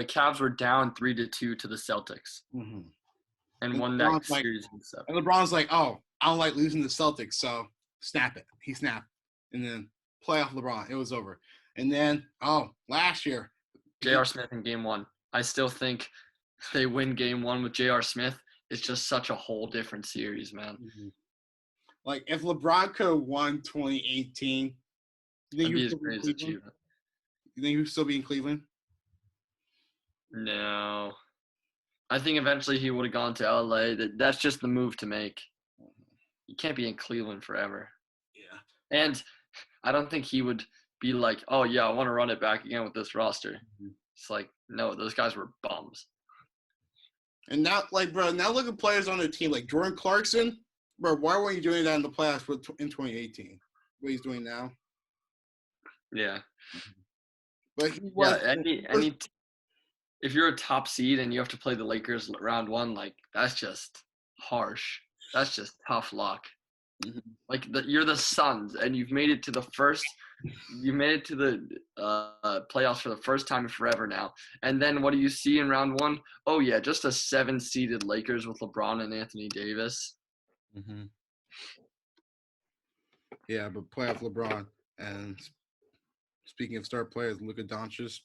Cavs were down 3-2 to the Celtics, and won that series. And LeBron's like, "Oh, I don't like losing to the Celtics, so snap it." He snapped, and then playoff LeBron, it was over. And then last year, J.R. Smith in Game 1. I still think they win Game 1 with J.R. Smith. It's just such a whole different series, man. Mm-hmm. Like if LeBron could have won 2018, that'd be his greatest achievement. You think he would still be in Cleveland? No. I think eventually he would have gone to LA. That's just the move to make. You can't be in Cleveland forever. Yeah. And I don't think he would be like, "Oh yeah, I want to run it back again with this roster." Mm-hmm. It's like, no, those guys were bums. And now, now look at players on their team like Jordan Clarkson. Bro, why weren't you doing that in the playoffs in 2018? What he's doing now? Yeah. But if you're a top seed and you have to play the Lakers round 1, like that's just harsh. That's just tough luck. Mm-hmm. Like you're the Suns and you've made it to the playoffs for the first time in forever now. And then what do you see in round 1? Oh yeah, just a 7-seeded Lakers with LeBron and Anthony Davis. Mm-hmm. Yeah, but playoff LeBron and. Speaking of star players, Luka Doncic,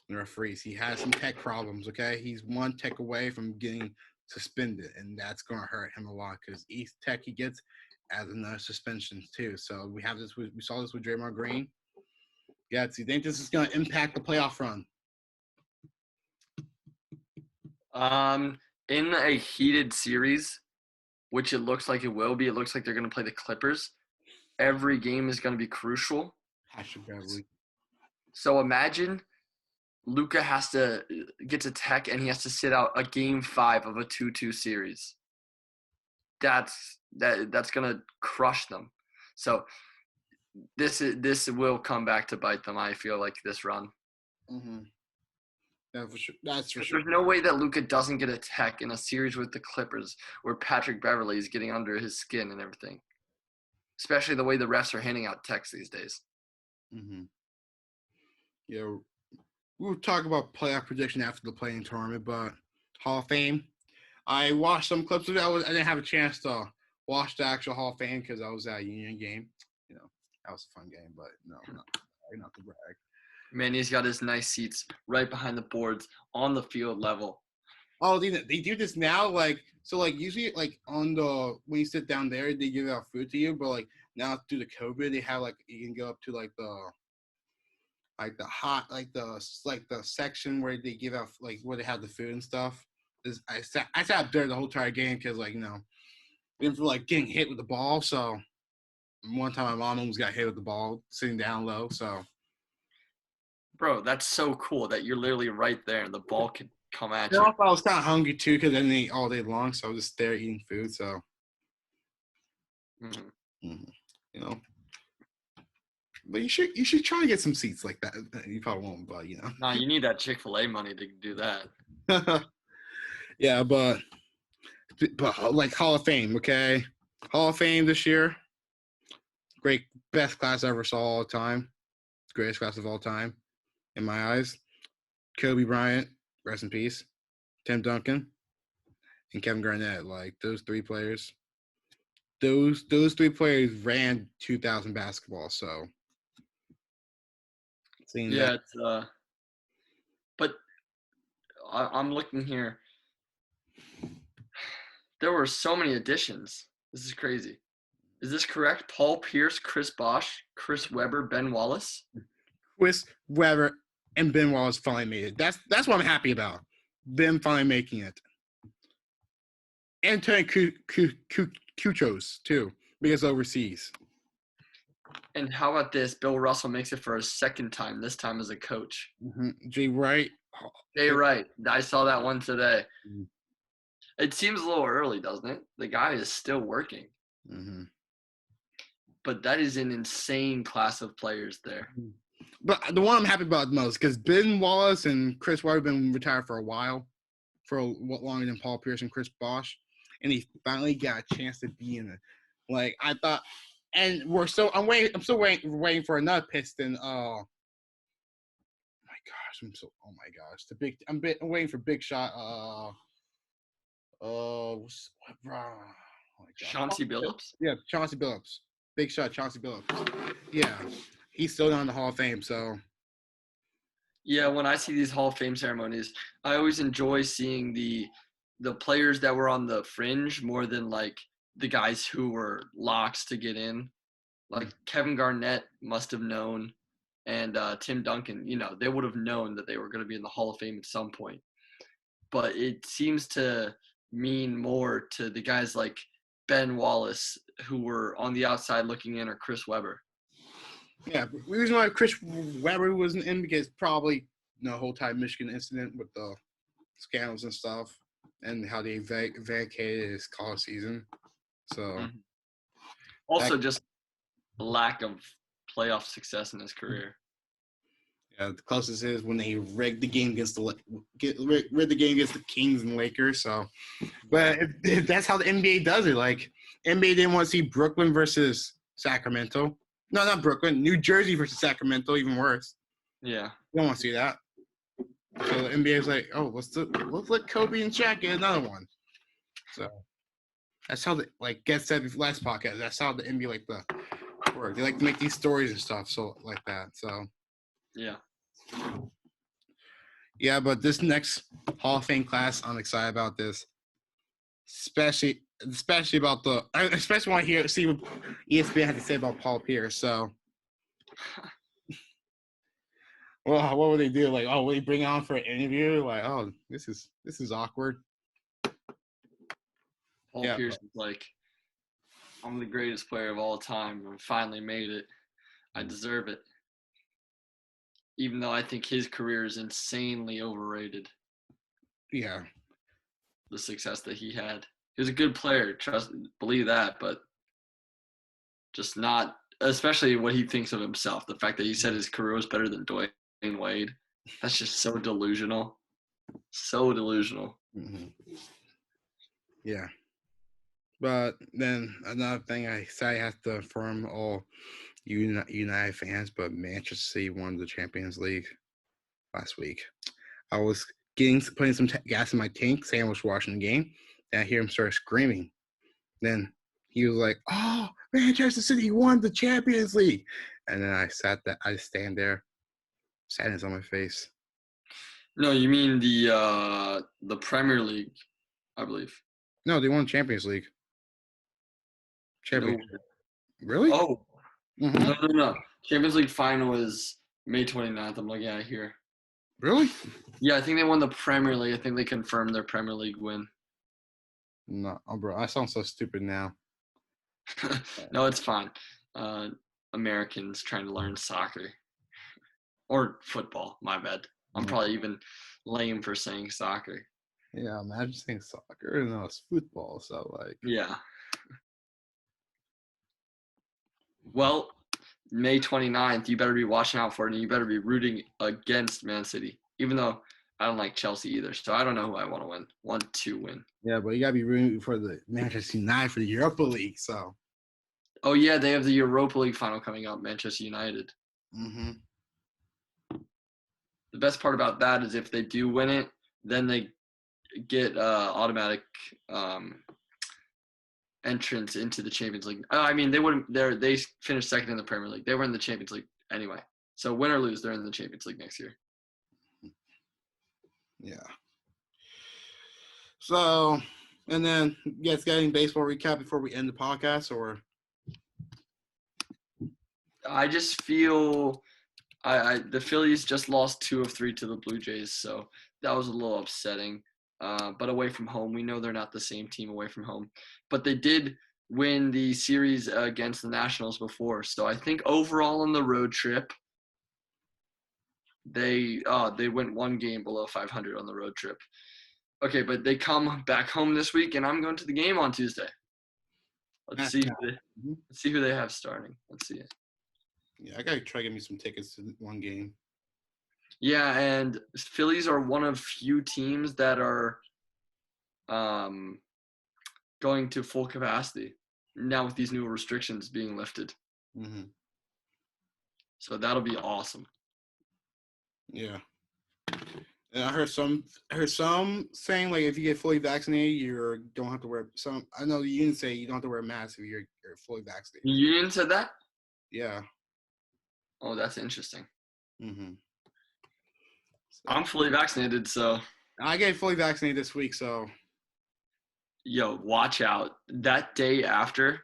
the referees, he has some tech problems, okay? He's one tech away from getting suspended, and that's going to hurt him a lot because each tech he gets adds another suspension too. So we saw this with Draymond Green. Yeah, do you think this is going to impact the playoff run? In a heated series, which it looks like it will be, it looks like they're going to play the Clippers. Every game is going to be crucial. So imagine Luka gets a tech and he has to sit out a game 5 of a 2-2 series. That's gonna crush them. So this will come back to bite them. I feel like this run. Mm-hmm. Yeah, for sure. That's for sure. There's no way that Luka doesn't get a tech in a series with the Clippers where Patrick Beverley is getting under his skin and everything. Especially the way the refs are handing out techs these days. Mm-hmm. Yeah, we'll talk about playoff prediction after the playing tournament, but Hall of Fame. I watched some clips of it. I didn't have a chance to watch the actual Hall of Fame because I was at a Union game. That was a fun game, but no, not to brag. Man, he's got his nice seats right behind the boards on the field level. Oh, they do this now, usually on the when you sit down there, they give out food to you, but now due to COVID, they have you can go up to the section where they give out where they have the food and stuff. I sat up there the whole entire game because didn't feel like getting hit with the ball. So one time my mom almost got hit with the ball sitting down low. So, bro, that's so cool that you're literally right there and the ball can come at you. I was kind of hungry too because I didn't eat all day long, so I was just there eating food. So, but you should try to get some seats like that. You probably won't, but Nah, you need that Chick-fil-A money to do that. Yeah, but Hall of Fame, okay? Hall of Fame this year. Great, best class I ever saw all time. Greatest class of all time, in my eyes. Kobe Bryant, rest in peace. Tim Duncan, and Kevin Garnett. Those three players. Those three players ran 2000 basketball. So, yeah, but I'm looking here. There were so many additions. This is crazy. Is this correct? Paul Pierce, Chris Bosh, Chris Webber, Ben Wallace? Chris Webber and Ben Wallace finally made it. That's what I'm happy about. Them finally making it. And Tony Kuchos, too, because overseas. And how about this? Bill Russell makes it for a second time, this time as a coach. Mm-hmm. Jay Wright. Jay Wright. I saw that one today. Mm-hmm. It seems a little early, doesn't it? The guy is still working. Mm-hmm. But that is an insane class of players there. But the one I'm happy about the most, because Ben Wallace and Chris Webber have been retired for a while, for a lot longer than Paul Pierce and Chris Bosh, and he finally got a chance to be in it. I thought, and I'm still waiting for another Piston. Oh my gosh, I'm waiting for Big Shot. Chauncey Billups? Yeah, Chauncey Billups. Big Shot, Chauncey Billups. Yeah, he's still not in the Hall of Fame, so. Yeah, when I see these Hall of Fame ceremonies, I always enjoy seeing the players that were on the fringe more than the guys who were locks to get in. Kevin Garnett must have known, and Tim Duncan, they would have known that they were going to be in the Hall of Fame at some point. But it seems to mean more to the guys like Ben Wallace, who were on the outside looking in, or Chris Webber. Yeah, the reason why Chris Webber wasn't in because probably the whole time Michigan incident with the scandals and stuff, and how they vacated his college season. So, also just lack of playoff success in his career. Yeah, the closest is when they rigged the game against the Kings and Lakers. So, but if that's how the NBA does it. NBA didn't want to see Brooklyn versus Sacramento. No, not Brooklyn. New Jersey versus Sacramento, even worse. Yeah, they don't want to see that. So the NBA is like, oh, let's let Kobe and Shaq get another one. So that's how Get said last podcast. That's how the NBA work. They like to make these stories and stuff. So like that. So. Yeah. Yeah, but this next Hall of Fame class, I'm excited about this. Especially about especially want to see what ESPN had to say about Paul Pierce. So, well, what would they do? Will they bring on for an interview? This is awkward. Paul Pierce is I'm the greatest player of all time. I finally made it. I deserve it. Even though I think his career is insanely overrated. Yeah. The success that he had. He was a good player, believe that, but just not, especially what he thinks of himself. The fact that he said his career was better than Dwayne Wade. That's just so delusional. So delusional. Mm-hmm. Yeah. But then another thing I have to affirm all United fans, but Manchester City won the Champions League last week. I was putting some gas in my tank. Sam was watching the game, and I hear him start screaming. Then he was like, "Oh, Manchester City won the Champions League!" And then I stand there, sadness on my face. No, you mean the Premier League, I believe. No, they won the Champions League. Champions. No. Really? Oh. Mm-hmm. No. Champions League final is May 29th. I'm looking at it here. Really? Yeah, I think they won the Premier League. I think they confirmed their Premier League win. No, bro, I sound so stupid now. No, it's fine. Americans trying to learn soccer. Or football, my bad. I'm probably even lame for saying soccer. Yeah, imagine saying soccer. No, it's football, so like. Yeah. Well, May 29th, you better be watching out for it, and you better be rooting against Man City, even though I don't like Chelsea either. So I don't know who I want to win. 1-2 win. Yeah, but you got to be rooting for the Manchester United for the Europa League, so. Oh, yeah, they have the Europa League final coming up, Manchester United. Mm-hmm. The best part about that is if they do win it, then they get automatic entrance into the Champions League. I mean, they finished second in the Premier League. They were in the Champions League anyway. So win or lose, they're in the Champions League next year. Yeah. So, and then you guys got any baseball recap before we end the podcast, or? I just feel the Phillies just lost 2 of 3 to the Blue Jays, so that was a little upsetting. But away from home, we know they're not the same team away from home. But they did win the series against the Nationals before, so I think overall on the road trip, they went 1 game below 500 on the road trip. Okay, but they come back home this week, and I'm going to the game on Tuesday. Let's see who they have starting. Let's see it. Yeah, I gotta try to get me some tickets to one game. Yeah, and Phillies are one of few teams that are going to full capacity now with these new restrictions being lifted. Mm-hmm. So that'll be awesome. Yeah. And I heard some saying like if you get fully vaccinated, you don't have to wear some. I know the union say you don't have to wear a mask if you're fully vaccinated. The union said that? Yeah. Oh, that's interesting. Mm-hmm. So, I'm fully vaccinated, so. I get fully vaccinated this week, so. Yo, watch out. That day after,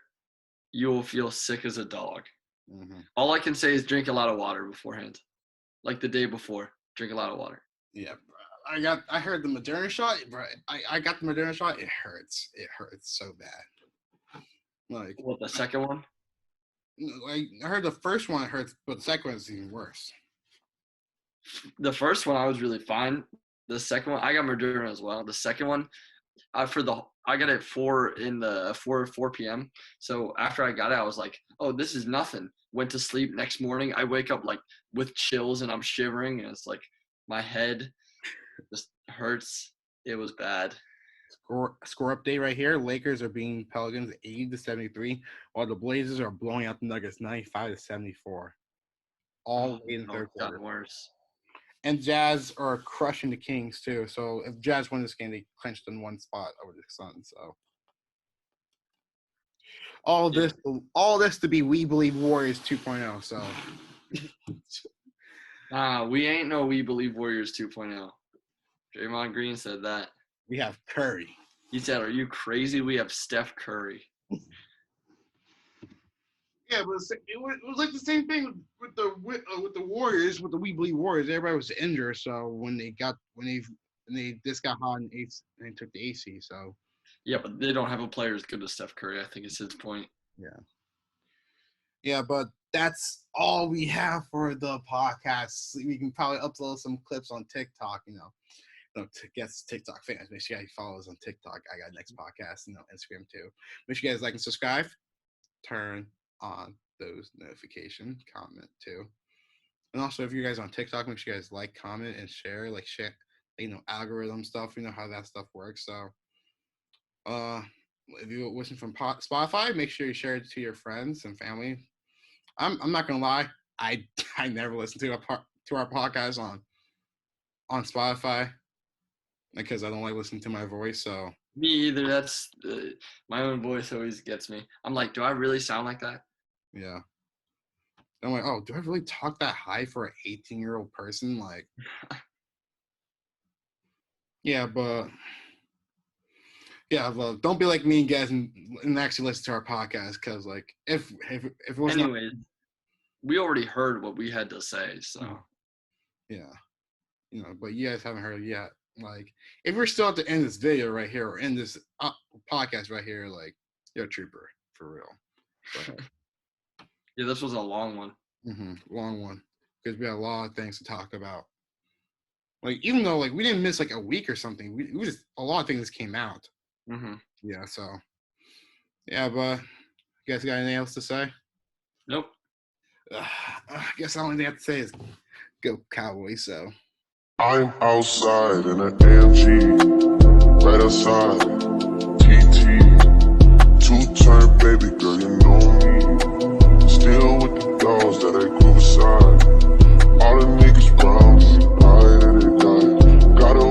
you will feel sick as a dog. Mm-hmm. All I can say is drink a lot of water beforehand. Like the day before, drink a lot of water. Yeah, I heard the Moderna shot, bro. I got the Moderna shot. It hurts. It hurts so bad. Like what, the second one? Like I heard the first one hurts, but the second one is even worse. The first one I was really fine. The second one I got Moderna as well. The second one, I got it 4 p.m. So after I got it, I was like, oh, this is nothing. Went to sleep. Next morning, I wake up like with chills and I'm shivering, and it's like my head just hurts. It was bad. Score update right here. Lakers are beating Pelicans 80-73, while the Blazers are blowing out the Nuggets 95-74. All late in the third quarter. Worse. And Jazz are crushing the Kings too. So if Jazz win this game, they clinched in one spot over the Suns. So all this to be We Believe Warriors 2.0. So we ain't no We Believe Warriors 2.0. Draymond Green said that. We have Curry. He said, "Are you crazy? We have Steph Curry." Yeah, but it was like the same thing with the Warriors, with the We Believe Warriors. Everybody was injured, so when they just got hot and they took the AC. So yeah, but they don't have a player as good as Steph Curry. I think is his point. Yeah, but that's all we have for the podcast. We can probably upload some clips on TikTok. To get TikTok fans, make sure you guys follow us on TikTok. I got next podcast, Instagram too. Make sure you guys like and subscribe. Turn on those notifications, comment too. And also if you guys on TikTok, make sure you guys like, comment, and share. algorithm stuff. You know how that stuff works. So, if you listen from Spotify, make sure you share it to your friends and family. I'm not gonna lie, I never listen to our podcast on Spotify because I don't like listening to my voice. So me either. That's my own voice always gets me. I'm like, do I really sound like that? Yeah. I'm like, oh, do I really talk that high for an 18-year-old person? Like, yeah, but don't be like me and guys and actually listen to our podcast because, like, if it was anyways, we already heard what we had to say, so yeah, but you guys haven't heard it yet. Like, if we're still at the end of this video right here or in this podcast right here, like, you're a trooper for real. But, yeah, this was a long one. Long one because we had a lot of things to talk about. Like, even though like we didn't miss like a week or something, we just a lot of things came out. Yeah, so yeah, but you guys got anything else to say? Nope. I guess the only thing I have to say is go Cowboys. So I'm outside in an AMG, right outside, TT, two-turn baby girl, you know me.